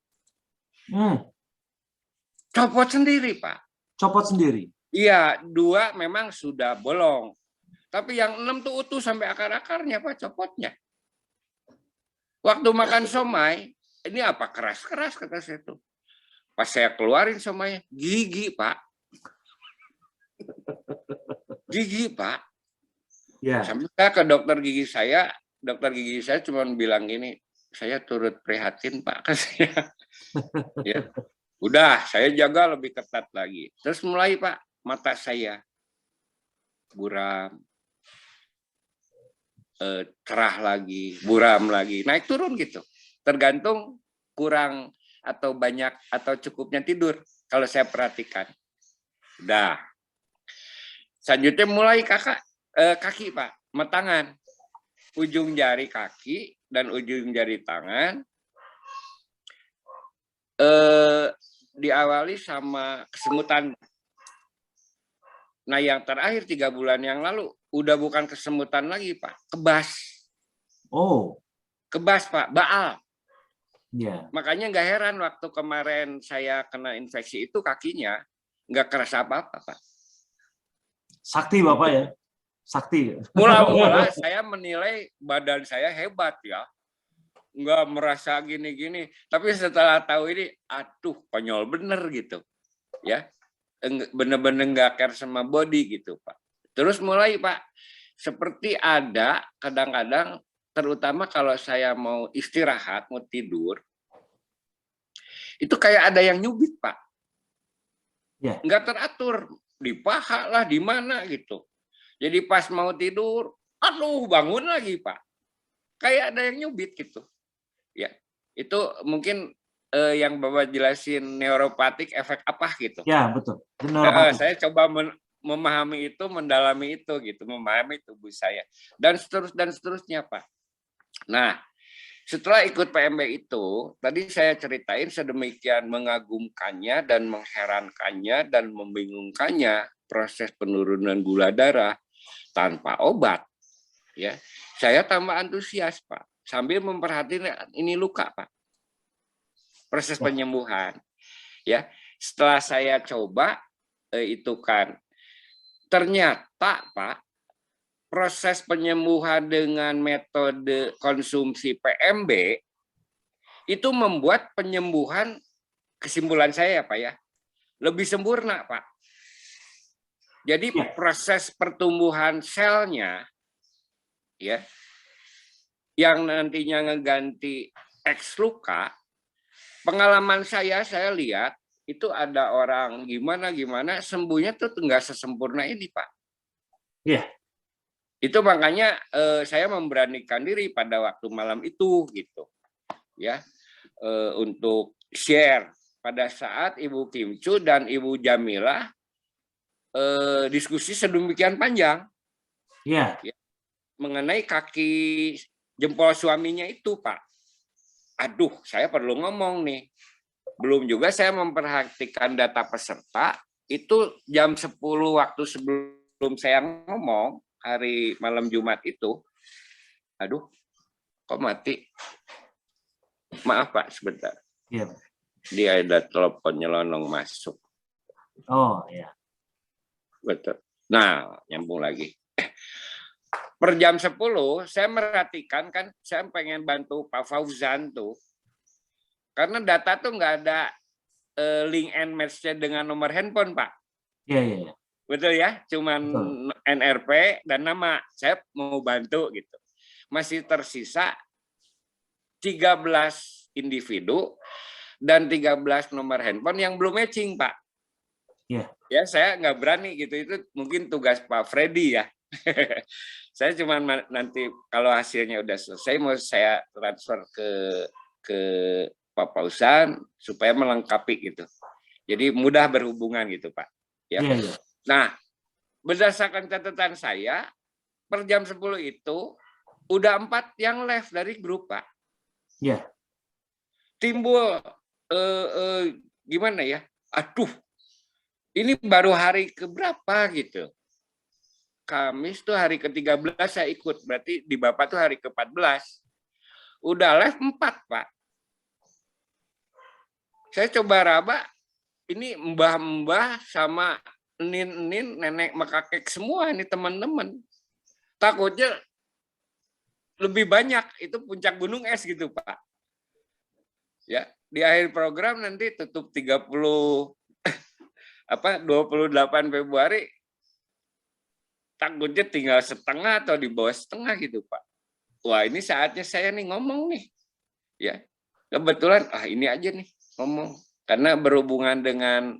Copot sendiri, Pak. Copot sendiri? Iya, 2 memang sudah bolong, tapi yang 6 tuh utuh sampai akar-akarnya, Pak, copotnya. Waktu makan somai, ini apa keras-keras kata saya tuh. Pas saya keluarin somainya, gigi, Pak. Gigi, Pak. Yeah. Sampai saya ke dokter gigi saya cuma bilang gini, saya turut prihatin, Pak, katanya. Ya. Udah, saya jaga lebih ketat lagi. Terus mulai, Pak, mata saya buram, cerah lagi, buram lagi, naik turun gitu. Tergantung kurang atau banyak atau cukupnya tidur kalau saya perhatikan. Udah. Selanjutnya mulai kaki, Pak, tangan. Ujung jari kaki dan ujung jari tangan diawali sama kesemutan. Nah, yang terakhir 3 bulan yang lalu udah bukan kesemutan lagi, Pak, kebas. Oh. Kebas, Pak, baal. Yeah. Makanya nggak heran waktu kemarin saya kena infeksi itu kakinya nggak kerasa apa-apa, Pak. Sakti, Bapak ya? Sakti. Mula-mula saya menilai badan saya hebat ya. Nggak merasa gini-gini. Tapi setelah tahu ini, aduh, konyol bener gitu. Ya, bener-bener nggak care sama body gitu, Pak. Terus mulai, Pak, seperti ada kadang-kadang, terutama kalau saya mau istirahat, mau tidur, itu kayak ada yang nyubit, Pak. Yeah. Nggak teratur, di paha lah, di mana gitu. Jadi pas mau tidur, aduh, bangun lagi, Pak. Kayak ada yang nyubit gitu. Ya, itu mungkin yang Bapak jelasin neuropatik efek apa gitu. Ya, betul. Saya coba memahami itu, mendalami itu gitu, memahami tubuh saya dan seterusnya, Pak. Nah, Setelah ikut PMB itu, tadi saya ceritain sedemikian mengagumkannya dan mengherankannya dan membingungkannya proses penurunan gula darah tanpa obat. Ya, saya tambah antusias, Pak, sambil memperhatikan ini luka, Pak. Proses penyembuhan. Ya, setelah saya coba itu kan ternyata, Pak, proses penyembuhan dengan metode konsumsi PMB itu membuat penyembuhan, kesimpulan saya Pak ya, lebih sempurna Pak. Jadi proses pertumbuhan selnya ya yang nantinya ngeganti X luka, pengalaman saya lihat itu ada orang gimana sembuhnya tuh nggak sesempurna ini Pak. Iya. Itu makanya saya memberanikan diri pada waktu malam itu gitu ya, untuk share pada saat Ibu Kim Chu dan Ibu Jamilah diskusi sedemikian panjang ya, mengenai kaki jempol suaminya itu Pak. Aduh, saya perlu ngomong nih. Belum juga saya memperhatikan data peserta, itu jam 10 waktu sebelum saya ngomong, hari malam Jumat itu, aduh, kok mati? Maaf Pak, sebentar. Iya. Dia ada telepon nyelonong masuk. Oh ya. Betul. Nah, nyambung lagi. Per jam 10, saya merhatikan kan, saya pengen bantu Pak Fauzan tuh. Karena data tuh nggak ada link and match-nya dengan nomor handphone, Pak. Iya. Betul ya? Cuman NRP dan nama. Saya mau bantu gitu. Masih tersisa 13 individu dan 13 nomor handphone yang belum matching, Pak. Iya. Ya, saya nggak berani gitu. Itu mungkin tugas Pak Freddy ya. Saya cuma nanti kalau hasilnya udah selesai mau saya transfer ke Pak Fauzan supaya melengkapi gitu. Jadi mudah berhubungan gitu, Pak. Ya. Iya. Nah, berdasarkan catatan saya, per jam 10 itu udah 4 yang left dari grup, Pak. Iya. Timbul gimana ya? Aduh, ini baru hari keberapa gitu. Kamis tuh hari ke-13 saya ikut, berarti di Bapak tuh hari ke-14. Udah left 4, Pak. Saya coba raba, ini mbah-mbah sama enin-enin, nenek makakek semua ini teman-teman. Takutnya lebih banyak, itu puncak gunung es gitu, Pak. Ya, di akhir program nanti tutup 28 Februari, takutnya tinggal setengah atau di bawah setengah gitu, Pak. Wah, ini saatnya saya nih ngomong nih. Ya. Kebetulan ini aja nih ngomong. Karena berhubungan dengan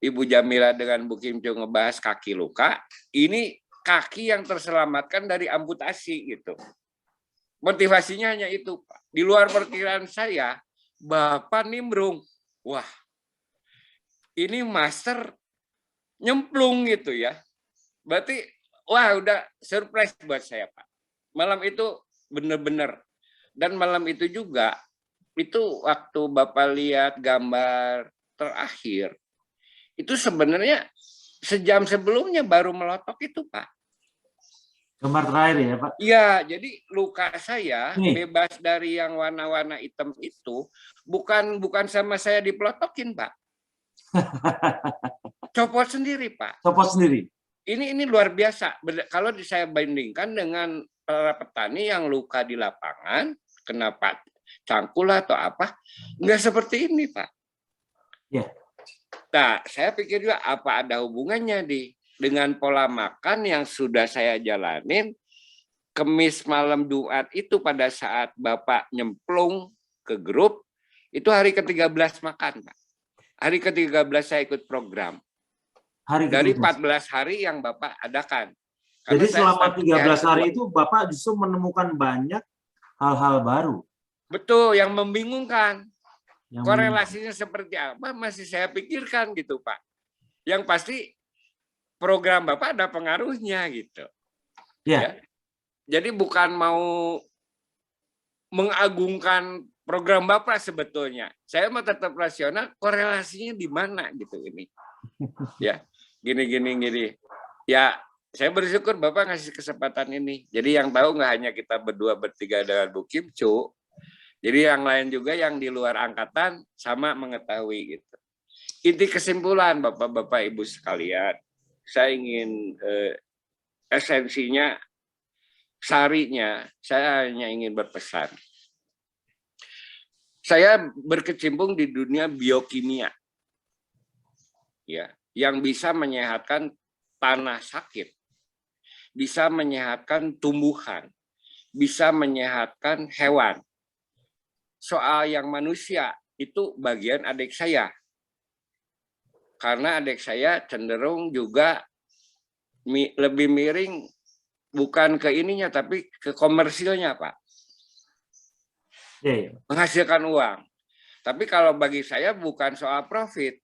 Ibu Jamila dengan Bu Kim Chu ngebahas kaki luka, ini kaki yang terselamatkan dari amputasi gitu. Motivasinya hanya itu, Pak. Di luar perkiraan saya, Bapak nimbrung. Wah, ini master nyemplung gitu ya. Berarti, wah udah surprise buat saya, Pak. Malam itu benar-benar. Dan malam itu juga, itu waktu Bapak lihat gambar terakhir, itu sebenarnya sejam sebelumnya baru melotok itu, Pak. Gambar terakhir ya, Pak? Iya, jadi luka saya bebas dari yang warna-warna hitam itu, bukan sama saya dipelotokin, Pak. Copot sendiri, Pak. Copot sendiri? Ini luar biasa. Kalau saya bandingkan dengan para petani yang luka di lapangan, kenapa cangkul atau apa, nggak seperti ini, Pak. Ya. Nah, saya pikir juga apa ada hubungannya dengan pola makan yang sudah saya jalanin Kemis malam Jumat itu pada saat Bapak nyemplung ke grup, itu hari ke-13 makan, Pak. Hari ke-13 saya ikut program. Dari 14 hari yang Bapak adakan. Jadi selama 13 hari itu Bapak justru menemukan banyak hal-hal baru. Betul, yang membingungkan. Korelasinya seperti apa masih saya pikirkan gitu, Pak. Yang pasti program Bapak ada pengaruhnya gitu. Ya. Jadi bukan mau mengagungkan program Bapak sebetulnya. Saya mah tetap rasional, korelasinya di mana gitu ini. Ya, gini. Ya, saya bersyukur Bapak ngasih kesempatan ini. Jadi yang tahu nggak hanya kita berdua bertiga dengan Bu Kim Chu, jadi yang lain juga yang di luar angkatan sama mengetahui gitu. Inti kesimpulan Bapak-Bapak Ibu sekalian, saya ingin esensinya, sarinya, saya hanya ingin berpesan. Saya berkecimpung di dunia biokimia, ya, yang bisa menyehatkan tanah sakit, bisa menyehatkan tumbuhan, bisa menyehatkan hewan. Soal yang manusia itu bagian adik saya, karena adik saya cenderung juga lebih miring bukan ke ininya tapi ke komersilnya, Pak. Menghasilkan uang. Tapi kalau bagi saya bukan soal profit.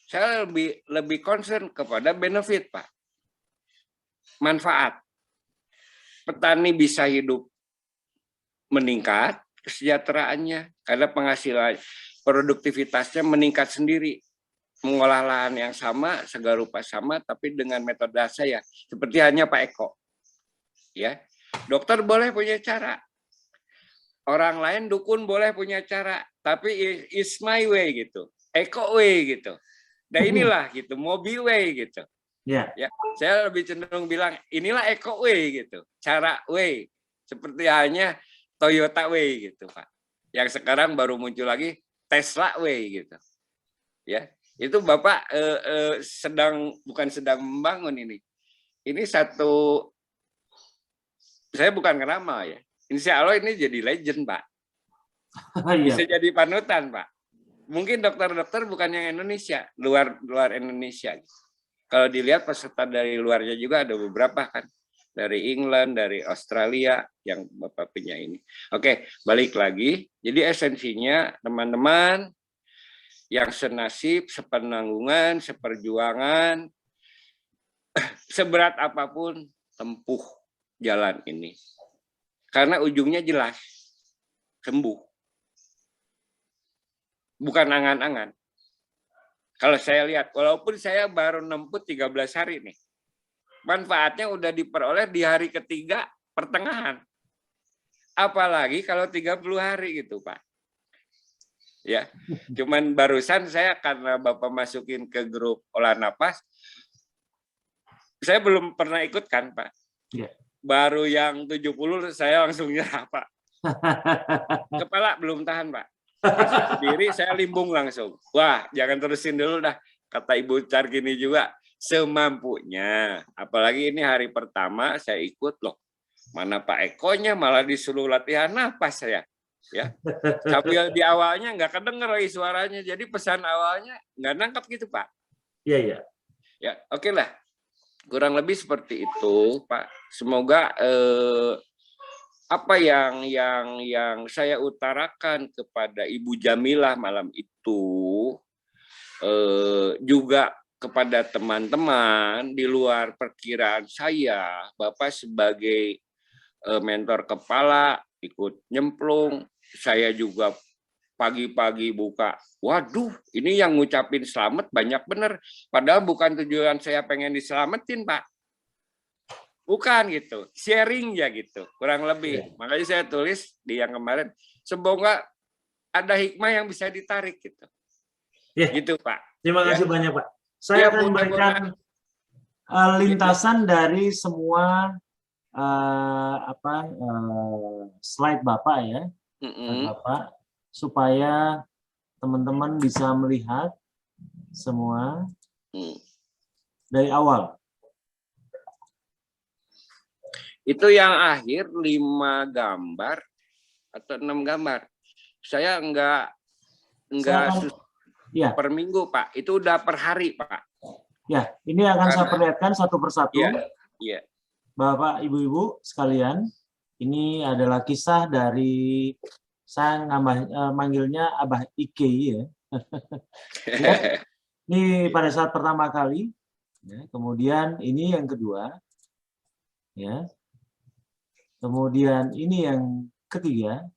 Saya lebih concern kepada benefit, Pak. Manfaat. Petani bisa hidup meningkat kesejahteraannya karena penghasilan produktivitasnya meningkat sendiri. Mengolah lahan yang sama, segar rupa sama, tapi dengan metode saya. Seperti hanya Pak Eko. Ya, dokter boleh punya cara. Orang lain dukun boleh punya cara, tapi is my way gitu, Eko way gitu. Dan inilah gitu, Mobi way gitu. Ya, saya lebih cenderung bilang inilah Eko way gitu, cara way. Seperti hanya Toyota way gitu, Pak. Yang sekarang baru muncul lagi Tesla way gitu. Ya, itu Bapak bukan sedang membangun ini. Ini satu, saya bukan ngeramal ya. Insya Allah ini jadi legend, Pak. Bisa jadi panutan, Pak. Mungkin dokter-dokter bukan yang Indonesia, luar Indonesia. Kalau dilihat peserta dari luarnya juga ada beberapa kan. Dari England, dari Australia yang Bapak punya ini. Oke, balik lagi. Jadi esensinya teman-teman yang senasib, sepenanggungan, seperjuangan, seberat apapun tempuh jalan ini. Karena ujungnya jelas, sembuh. Bukan angan-angan. Kalau saya lihat, walaupun saya baru nempuh 13 hari nih, manfaatnya udah diperoleh di hari ketiga pertengahan. Apalagi kalau 30 hari gitu, Pak. Ya, cuman barusan saya karena Bapak masukin ke grup olah napas, saya belum pernah ikut kan, Pak. Ya. Baru yang 70 saya langsung nyerah, Pak. Kepala belum tahan, Pak. Sendiri saya limbung langsung. Wah, jangan terusin dulu dah. Kata Ibu Cargini juga, semampunya. Apalagi ini hari pertama saya ikut loh. Mana Pak Ekonya malah disuruh latihan napas saya. Ya, sambil di awalnya nggak kedenger lagi suaranya. Jadi pesan awalnya nggak nangkap gitu, Pak. Iya, iya. Ya, oke lah. Kurang lebih seperti itu, Pak. Semoga apa yang saya utarakan kepada Ibu Jamilah malam itu juga kepada teman-teman di luar perkiraan saya. Bapak sebagai mentor kepala ikut nyemplung, saya juga pagi-pagi buka, waduh ini yang ngucapin selamat banyak bener, padahal bukan tujuan saya pengen diselamatin, Pak. Bukan gitu, sharing ya gitu, kurang lebih. Makanya saya tulis di yang kemarin, semoga ada hikmah yang bisa ditarik gitu. Gitu, Pak. Terima kasih banyak, Pak. Saya akan memberikan lintasan dari semua slide Bapak ya, Bapak, supaya teman-teman bisa melihat semua dari awal. Itu yang akhir 5 gambar atau 6 gambar. Saya enggak per minggu, Pak. Itu udah per hari, Pak. Ya, ini akan saya perlihatkan satu persatu. Iya. Bapak, Ibu-ibu sekalian, ini adalah kisah dari, saya manggilnya Abah Ike ya. Ini pada saat pertama kali, ya, kemudian ini yang kedua, ya. Kemudian ini yang ketiga,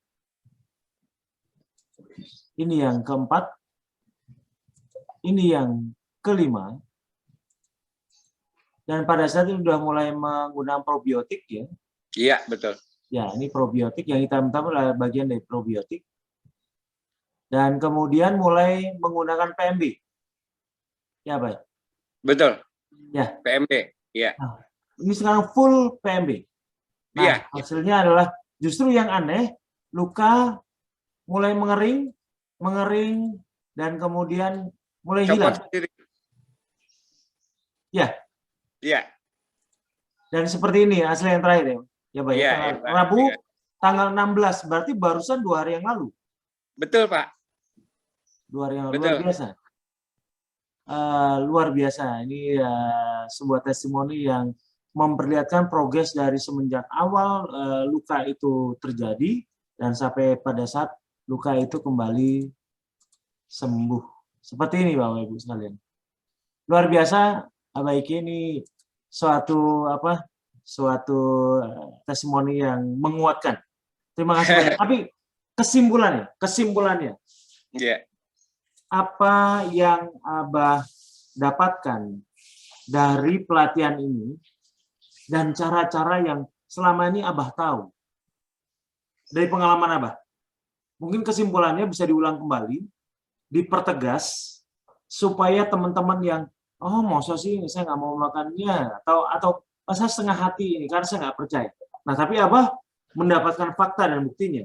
Ini yang keempat. Ini yang kelima. Dan pada saat itu sudah mulai menggunakan probiotik ya. Iya, betul. Ya, ini probiotik yang hitam-hitam adalah bagian dari probiotik. Dan kemudian mulai menggunakan PMB. Ya, Pak. Betul. Ya. PMB. Iya. Nah, ini sekarang full PMB. Nah, Iya. hasilnya adalah justru yang aneh, luka mulai mengering, dan kemudian mulai Copot hilang. sendiri. Ya. Iya. Dan seperti ini hasil yang terakhir ya. Ya, Pak. Iya, Rabu tanggal 16, berarti barusan 2 hari yang lalu. Betul, Pak. 2 hari yang lalu. Betul. Luar biasa. Luar biasa. Ini sebuah testimoni yang memperlihatkan progres dari semenjak awal luka itu terjadi dan sampai pada saat luka itu kembali sembuh. Seperti ini, Bapak Ibu sekalian. Luar biasa, Abah Iki, ini suatu testimoni yang menguatkan. Terima kasih banyak. Tapi kesimpulannya. Yeah. Apa yang Abah dapatkan dari pelatihan ini dan cara-cara yang selama ini Abah tahu dari pengalaman Abah. Mungkin kesimpulannya bisa diulang kembali, dipertegas supaya teman-teman yang masa sih saya nggak mau melakukannya atau saya setengah hati ini karena saya nggak percaya. Nah, tapi Abah mendapatkan fakta dan buktinya.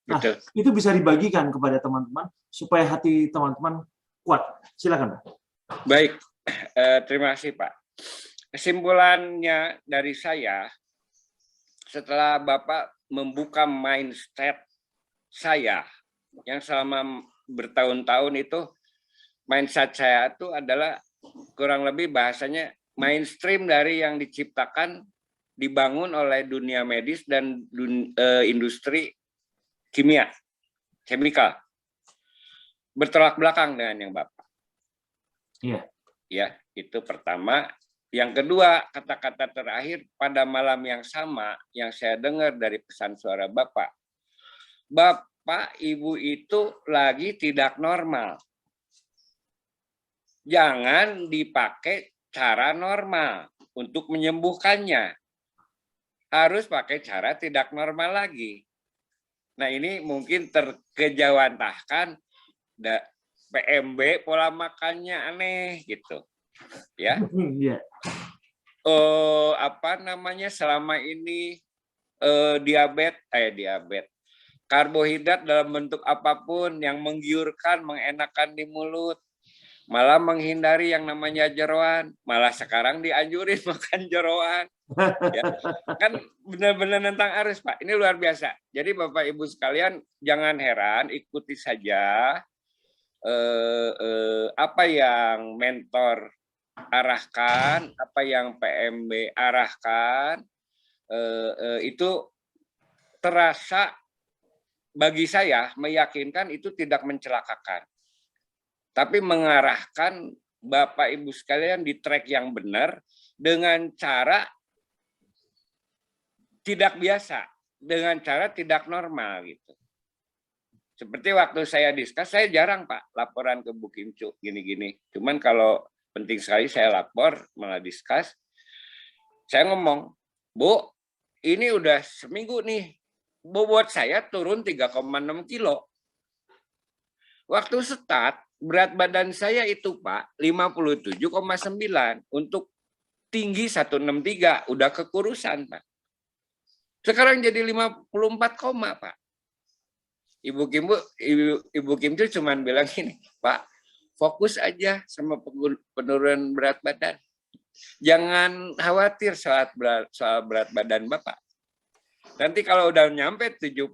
Nah, betul. Itu bisa dibagikan kepada teman-teman supaya hati teman-teman kuat. Silakan, Pak. Baik, terima kasih, Pak. Kesimpulannya dari saya, setelah Bapak membuka mindset saya yang selama bertahun-tahun itu, mindset saya itu adalah kurang lebih bahasanya mainstream dari yang diciptakan, dibangun oleh dunia medis dan industri kimia, chemical. Bertolak belakang dengan yang Bapak. Iya. Ya, itu pertama. Yang kedua, kata-kata terakhir pada malam yang sama yang saya dengar dari pesan suara Bapak. Bapak, Ibu itu lagi tidak normal. Jangan dipakai cara normal untuk menyembuhkannya. Harus pakai cara tidak normal lagi. Nah, ini mungkin terkejawantahkan PMB pola makannya aneh gitu. Ya. Iya. Selama ini diabetes, karbohidrat dalam bentuk apapun yang menggiurkan, mengenakan di mulut, malah menghindari yang namanya jeroan, malah sekarang dianjurin makan jeroan. Ya. Kan benar-benar nentang arus, Pak. Ini luar biasa. Jadi Bapak Ibu sekalian jangan heran, ikuti saja apa yang mentor arahkan, apa yang PMB arahkan, itu terasa bagi saya meyakinkan itu tidak mencelakakan, tapi mengarahkan Bapak Ibu sekalian di track yang benar dengan cara tidak biasa, dengan cara tidak normal gitu. Seperti waktu saya diskus, saya jarang Pak laporan ke Bu Kimcu gini-gini. Cuman kalau penting sekali saya lapor, malah diskus. Saya ngomong, Bu, ini udah seminggu nih, bobot saya turun 3,6 kilo. Waktu start, berat badan saya itu Pak, 57,9 untuk tinggi 163, udah kekurusan Pak. Sekarang jadi 54, Pak. Ibu Kimcu cuma bilang gini, Pak, fokus aja sama penurunan berat badan. Jangan khawatir soal berat badan Bapak. Nanti kalau udah nyampe 70-80,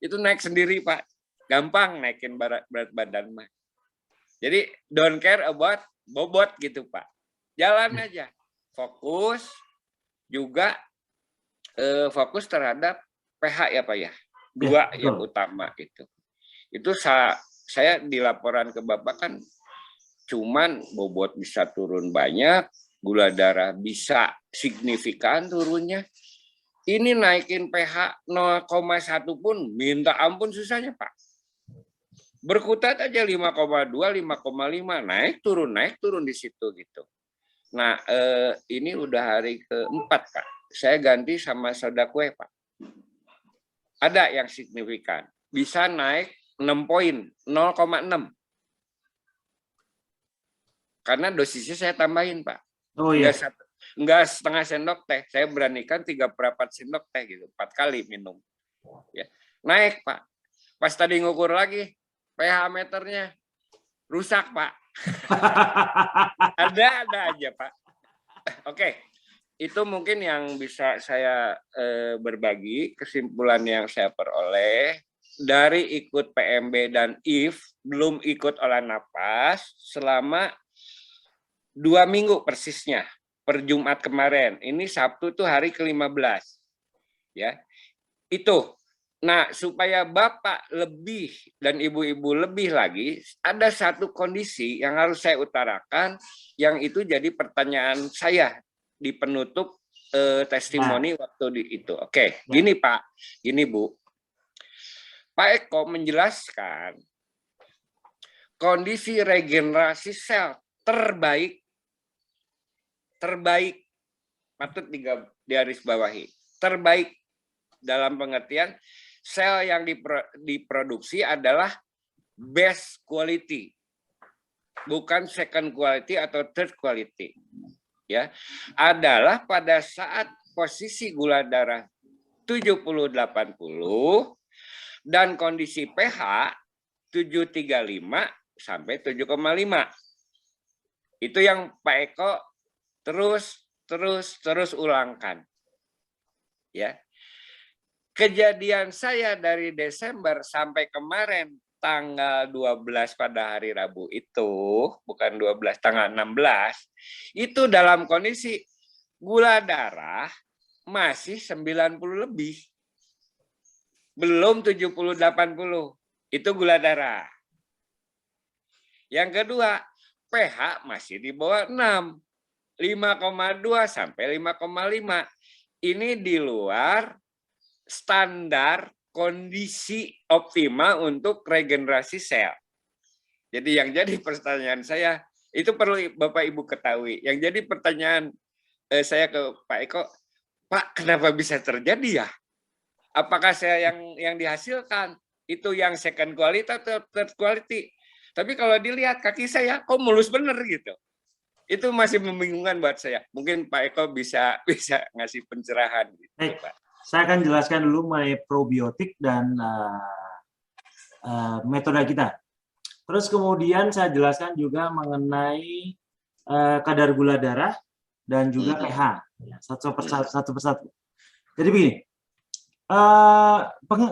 itu naik sendiri, Pak. Gampang naikin berat badan, Pak. Jadi, don't care about bobot gitu, Pak. Jalan aja. Fokus, juga fokus terhadap pH ya, Pak ya. 2 yang utama itu. Itu saya di laporan ke Bapak kan cuman bobot bisa turun banyak, gula darah bisa signifikan turunnya. Ini naikin pH 0,1 pun minta ampun susahnya Pak. berkutat aja 5,2, 5,5, naik turun di situ gitu. Nah, ini udah hari keempat, Pak. Saya ganti sama soda kue, Pak. Ada yang signifikan. Bisa naik 6 poin, 0,6. Karena dosisnya saya tambahin, Pak. Oh iya. Enggak setengah sendok teh. Saya beranikan 3/4 sendok teh gitu. 4 kali minum. Ya. Naik, Pak. Pas tadi ngukur lagi, pH meternya rusak, Pak. Ada aja, Pak. Oke. Itu mungkin yang bisa saya berbagi, kesimpulan yang saya peroleh dari ikut PMB dan IF, belum ikut olah napas selama 2 minggu persisnya, per Jumat kemarin. Ini Sabtu tuh hari ke-15. Ya. Itu. Nah, supaya Bapak lebih dan Ibu-ibu lebih lagi, ada satu kondisi yang harus saya utarakan, yang itu jadi pertanyaan saya di penutup testimoni waktu itu. Oke, gini Pak, gini Bu. Pak Eko menjelaskan kondisi regenerasi sel terbaik, patut digarisbawahi, terbaik dalam pengertian sel yang diproduksi adalah best quality, bukan second quality atau third quality. Ya, adalah pada saat posisi gula darah 70-80 dan kondisi pH 7,35 sampai 7,5. Itu yang Pak Eko terus ulangkan. Ya. Kejadian saya dari Desember sampai kemarin tanggal 12 pada hari Rabu itu, bukan 12, tanggal 16, itu dalam kondisi gula darah masih 90 lebih. Belum 70-80. Itu gula darah. Yang kedua, pH masih di bawah 6. 5,2 sampai 5,5. Ini di luar standar kondisi optimal untuk regenerasi sel. Jadi yang jadi pertanyaan saya, itu perlu Bapak Ibu ketahui. Yang jadi pertanyaan saya ke Pak Eko, Pak, kenapa bisa terjadi ya? Apakah saya yang dihasilkan itu yang second quality atau third quality? Tapi kalau dilihat kaki saya kok mulus bener gitu. Itu masih membingungkan buat saya. Mungkin Pak Eko bisa ngasih pencerahan gitu, Pak. Saya akan jelaskan dulu mengenai probiotik dan metode kita. Terus kemudian saya jelaskan juga mengenai kadar gula darah dan juga pH. Satu persatu. Jadi begini,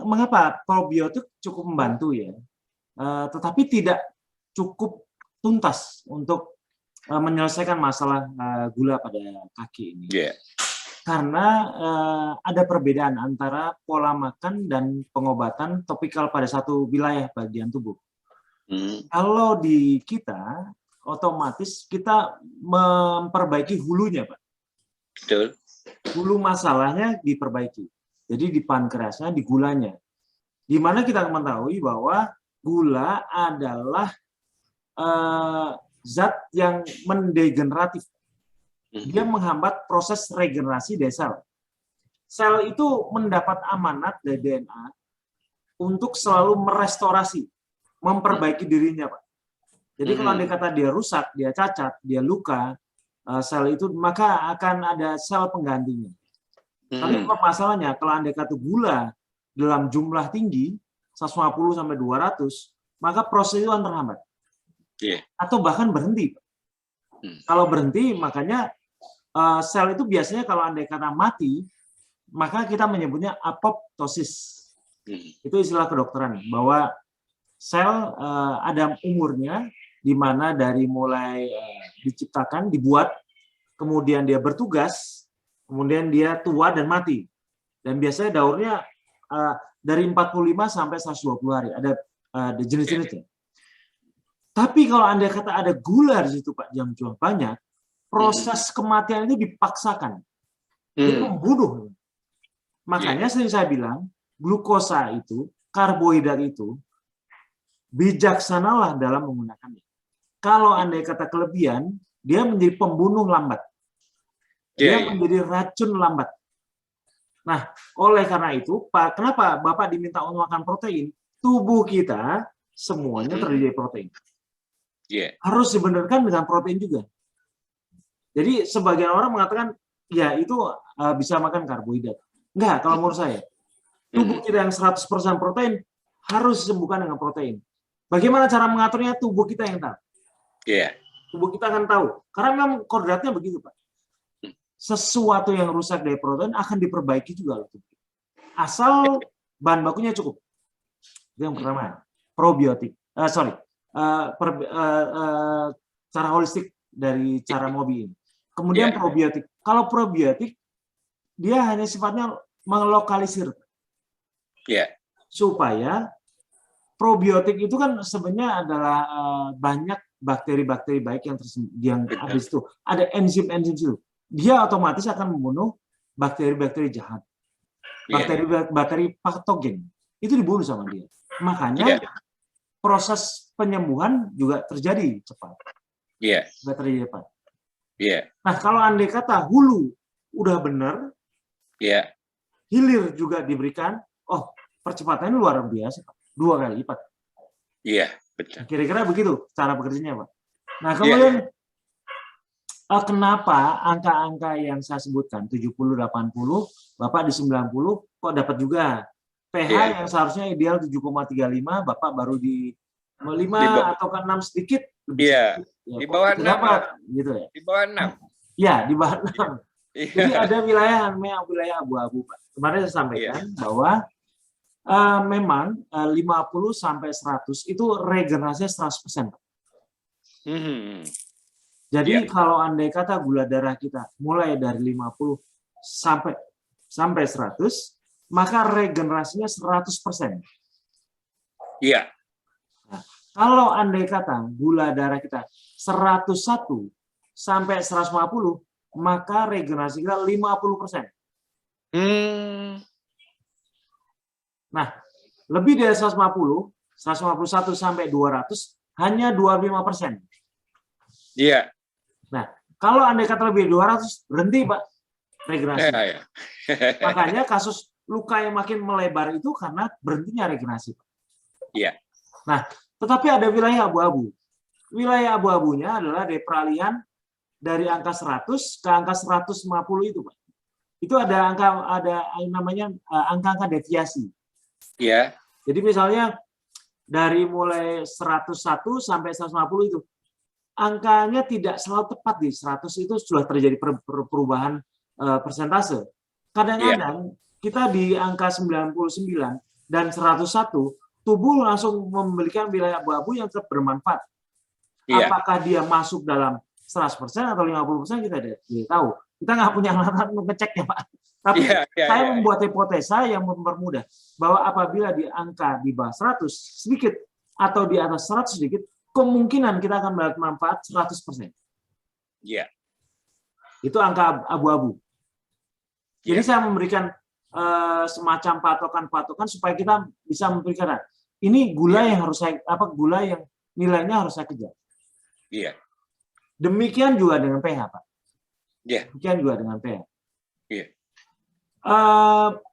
mengapa probiotik cukup membantu ya, tetapi tidak cukup tuntas untuk menyelesaikan masalah gula pada kaki ini. Yeah. Karena ada perbedaan antara pola makan dan pengobatan topikal pada satu wilayah bagian tubuh. Kalau di kita, otomatis kita memperbaiki hulunya, Pak. Betul. Hulu masalahnya diperbaiki. Jadi di pankreasnya, di gulanya. Di mana kita mengetahui bahwa gula adalah zat yang mendegeneratif. Dia menghambat proses regenerasi dari sel. Sel itu mendapat amanat dari DNA untuk selalu merestorasi, memperbaiki dirinya, Pak. Jadi kalau andai kata dia rusak, dia cacat, dia luka, sel itu maka akan ada sel penggantinya. Tapi masalahnya kalau andai kata gula dalam jumlah tinggi 150 sampai 200, maka proses itu akan terhambat. Atau bahkan berhenti. Kalau berhenti, makanya sel itu biasanya kalau andai kata mati, maka kita menyebutnya apoptosis. Itu istilah kedokteran, bahwa sel ada umurnya, di mana dari mulai diciptakan, dibuat, kemudian dia bertugas, kemudian dia tua dan mati. Dan biasanya daurnya dari 45 sampai 120 hari, ada jenis-jenisnya. Tapi kalau andai kata ada gula di situ, Pak, yang jual banyak, proses kematian itu dipaksakan. Itu membunuh. Makanya sering saya bilang, glukosa itu, karbohidrat itu, bijaksanalah dalam menggunakannya. Kalau andai kata kelebihan, dia menjadi pembunuh lambat. Dia menjadi racun lambat. Nah, oleh karena itu, Pak, kenapa Bapak diminta untuk makan protein? Tubuh kita semuanya terdiri dari protein. Harus dibenarkan dengan protein juga. Jadi sebagian orang mengatakan, ya itu bisa makan karbohidrat. Enggak, kalau menurut saya. Tubuh kita yang 100% protein harus disembuhkan dengan protein. Bagaimana cara mengaturnya? Tubuh kita yang tahu. Tubuh kita akan tahu. Karena memang kodratnya begitu, Pak. Sesuatu yang rusak dari protein akan diperbaiki juga. Asal bahan bakunya cukup. Itu yang pertama. Probiotik. Cara holistik dari cara Mobi ini. Kemudian probiotik. Kalau probiotik, dia hanya sifatnya melokalisir. Supaya probiotik itu kan sebenarnya adalah banyak bakteri-bakteri baik yang ada di situ. Ada enzim-enzim itu. Dia otomatis akan membunuh bakteri-bakteri jahat. Bakteri patogen. Itu dibunuh sama dia. Makanya proses penyembuhan juga terjadi cepat. Terjadi cepat. Nah, kalau andai kata hulu udah benar, hilir juga diberikan, percepatannya luar biasa, 2 kali lipat. Betul. Kira-kira begitu cara bekerjanya, Pak. Nah, kemudian kenapa angka-angka yang saya sebutkan 70, 80, Bapak di 90 kok dapat juga? pH yang seharusnya ideal 7,35, Bapak baru di 5 atau ke 6 sedikit. Di bawah 6. Gitu ya. Di bawah 6. Ya, di bawah 6. Jadi ada wilayah abu-abu, Pak. Kemarin saya sampaikan bahwa memang 50 sampai 100 itu regenerasinya 100%. Jadi kalau andai kata gula darah kita mulai dari 50 sampai 100, maka regenerasinya 100%. Nah, kalau andai kata gula darah kita 101 sampai 150, maka regenerasi kita 50%. Nah, lebih dari 150, 151 sampai 200 hanya 25%. Nah, kalau andai kata lebih dari 200, berhenti, Pak, regenerasi. Makanya kasus luka yang makin melebar itu karena berhentinya regenerasi. Nah, tetapi ada wilayah abu-abu. Wilayah abu-abunya adalah dari peralihan dari angka 100 ke angka 150 itu, Pak. Itu ada namanya angka-angka deviasi. Jadi misalnya dari mulai 101 sampai 150 itu angkanya tidak selalu tepat di 100 itu sudah terjadi perubahan persentase. Kadang-kadang kita di angka 99 dan 101 tubuh langsung memberikan wilayah abu-abu yang tetap bermanfaat. Apakah dia masuk dalam 100% atau 50% kita tidak tahu. Kita nggak punya alat untuk ngeceknya, Pak. Tapi saya membuat hipotesa yang mempermudah bahwa apabila di angka di bawah 100 sedikit atau di atas 100 sedikit, kemungkinan kita akan mendapat manfaat 100%. Itu angka abu-abu. Jadi saya memberikan semacam patokan-patokan supaya kita bisa memberikan ini gula yang harus gula yang nilainya harus saya kejar. Demikian juga dengan pH, Pak. Demikian juga dengan pH.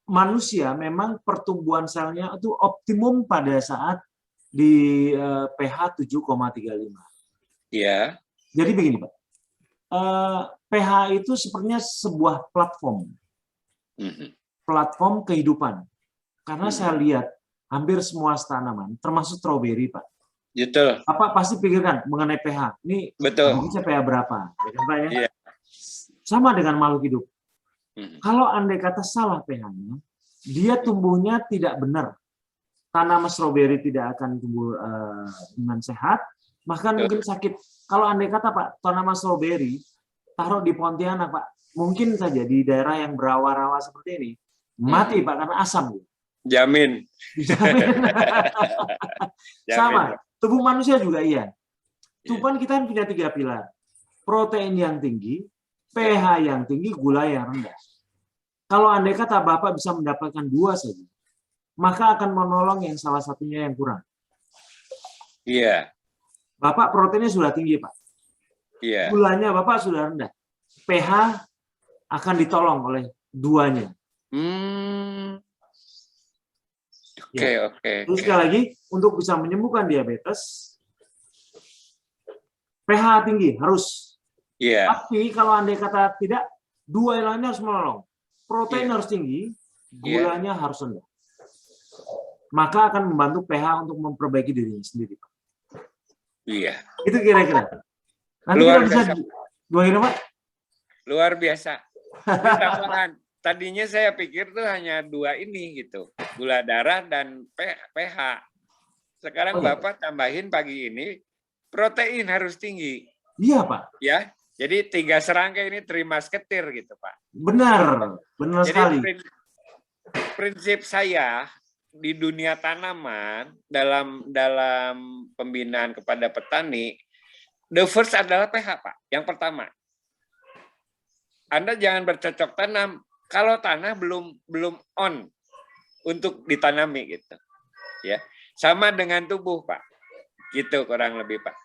Manusia memang pertumbuhan selnya itu optimum pada saat di pH 7,35. Jadi begini, Pak. pH itu sepertinya sebuah platform. Platform kehidupan. Karena saya lihat hampir semua tanaman, termasuk stroberi, Pak. Bapak pasti pikirkan mengenai pH. Ini bagusnya pH berapa? Sama dengan makhluk hidup. Kalau andai kata salah pH-nya, dia tumbuhnya tidak benar. Tanaman stroberi tidak akan tumbuh dengan sehat, bahkan mungkin sakit. Kalau andai kata, Pak, tanaman stroberi taruh di Pontianak, Pak, mungkin saja di daerah yang berawa-rawa seperti ini mati, Pak, karena asam. Jamin. Sama, tubuh manusia juga iya. Tubuh kita punya 3 pilar. Protein yang tinggi, pH yang tinggi, gula yang rendah. Kalau andai kata Bapak bisa mendapatkan 2 saja, maka akan menolong yang salah satunya yang kurang. Iya. Bapak proteinnya sudah tinggi, Pak. Iya. Gulanya Bapak sudah rendah. pH akan ditolong oleh duanya. Oke, Ya. oke. Terus sekali lagi, untuk bisa menyembuhkan diabetes, pH tinggi harus. Iya. Tapi kalau andai kata tidak, dua yang lainnya harus menolong. Protein Iya. harus tinggi, gulanya harus rendah. Maka akan membantu pH untuk memperbaiki dirinya sendiri. Iya. Itu kira-kira. Nanti Luar kita bisa biasa. gimana, Pak? Luar biasa. Ini tambahan. Tadinya saya pikir tuh hanya dua ini gitu, gula darah dan pH. Sekarang Bapak tambahin pagi ini protein harus tinggi. Iya, Pak. Ya, jadi 3 serangkai ini terima seketir gitu, Pak. Benar, benar Jadi sekali. prinsip saya di dunia tanaman dalam pembinaan kepada petani, the first adalah pH, Pak. Yang pertama, Anda jangan bercocok tanam kalau tanah belum on untuk ditanami gitu. Ya, sama dengan tubuh, Pak. Gitu kurang lebih, Pak.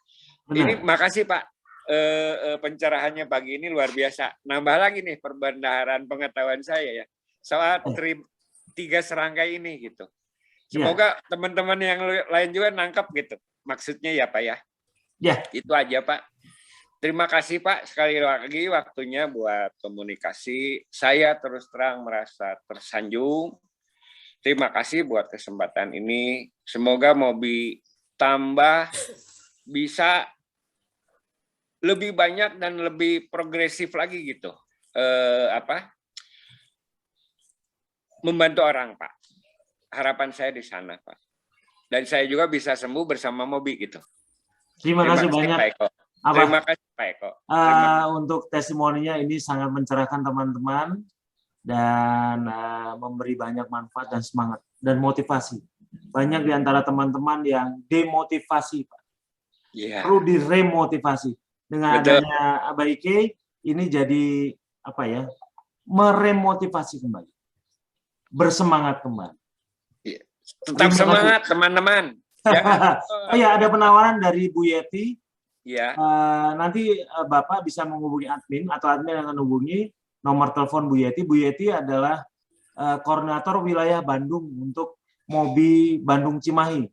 Benar. Ini makasih, Pak. Pencerahannya pagi ini luar biasa. Nambah lagi nih perbendaharaan pengetahuan saya ya. Soal 3 serangkai ini gitu. Semoga teman-teman yang lain juga nangkap gitu. Maksudnya ya, Pak ya. Ya. Itu aja, Pak. Terima kasih, Pak. Sekali lagi waktunya buat komunikasi. Saya terus terang merasa tersanjung. Terima kasih buat kesempatan ini. Semoga Mobi tambah bisa lebih banyak dan lebih progresif lagi gitu. Membantu orang, Pak. Harapan saya di sana, Pak. Dan saya juga bisa sembuh bersama Mobi gitu. Terima kasih banyak, Pak Eko. Abah. Terima kasih, Pak Eko. Untuk testimoninya ini sangat mencerahkan teman-teman dan memberi banyak manfaat dan semangat dan motivasi. Banyak di antara teman-teman yang demotivasi, Pak. Yeah. Perlu diremotivasi. Dengan adanya Abah Ike, ini jadi apa ya? Meremotivasi kembali. Bersemangat kembali. Yeah. Tetap semangat, teman-teman. Oh ya, ada penawaran dari Bu Yeti. Ya. Nanti Bapak bisa menghubungi admin atau admin akan menghubungi nomor telepon Bu Yeti. Bu Yeti adalah koordinator wilayah Bandung untuk Mobi Bandung Cimahi.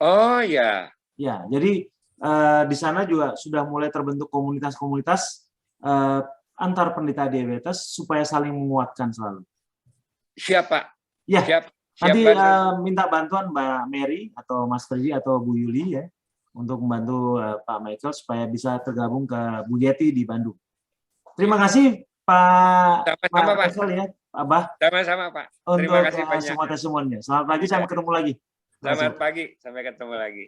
Oh ya. Ya, jadi di sana juga sudah mulai terbentuk komunitas-komunitas antar penderita diabetes supaya saling menguatkan selalu. Siapa? Ya. Siap. Nanti minta bantuan Mbak Mary atau Mas Freddy atau Bu Yuli ya untuk membantu Pak Michael supaya bisa tergabung ke Bu Yeti di Bandung. Terima kasih Pak Michael ya, Abah. Sama-sama Pak. Untuk Terima kasih banyak. semua testimoninya. Selamat pagi, sampai ketemu lagi. Selamat pagi, sampai ketemu lagi.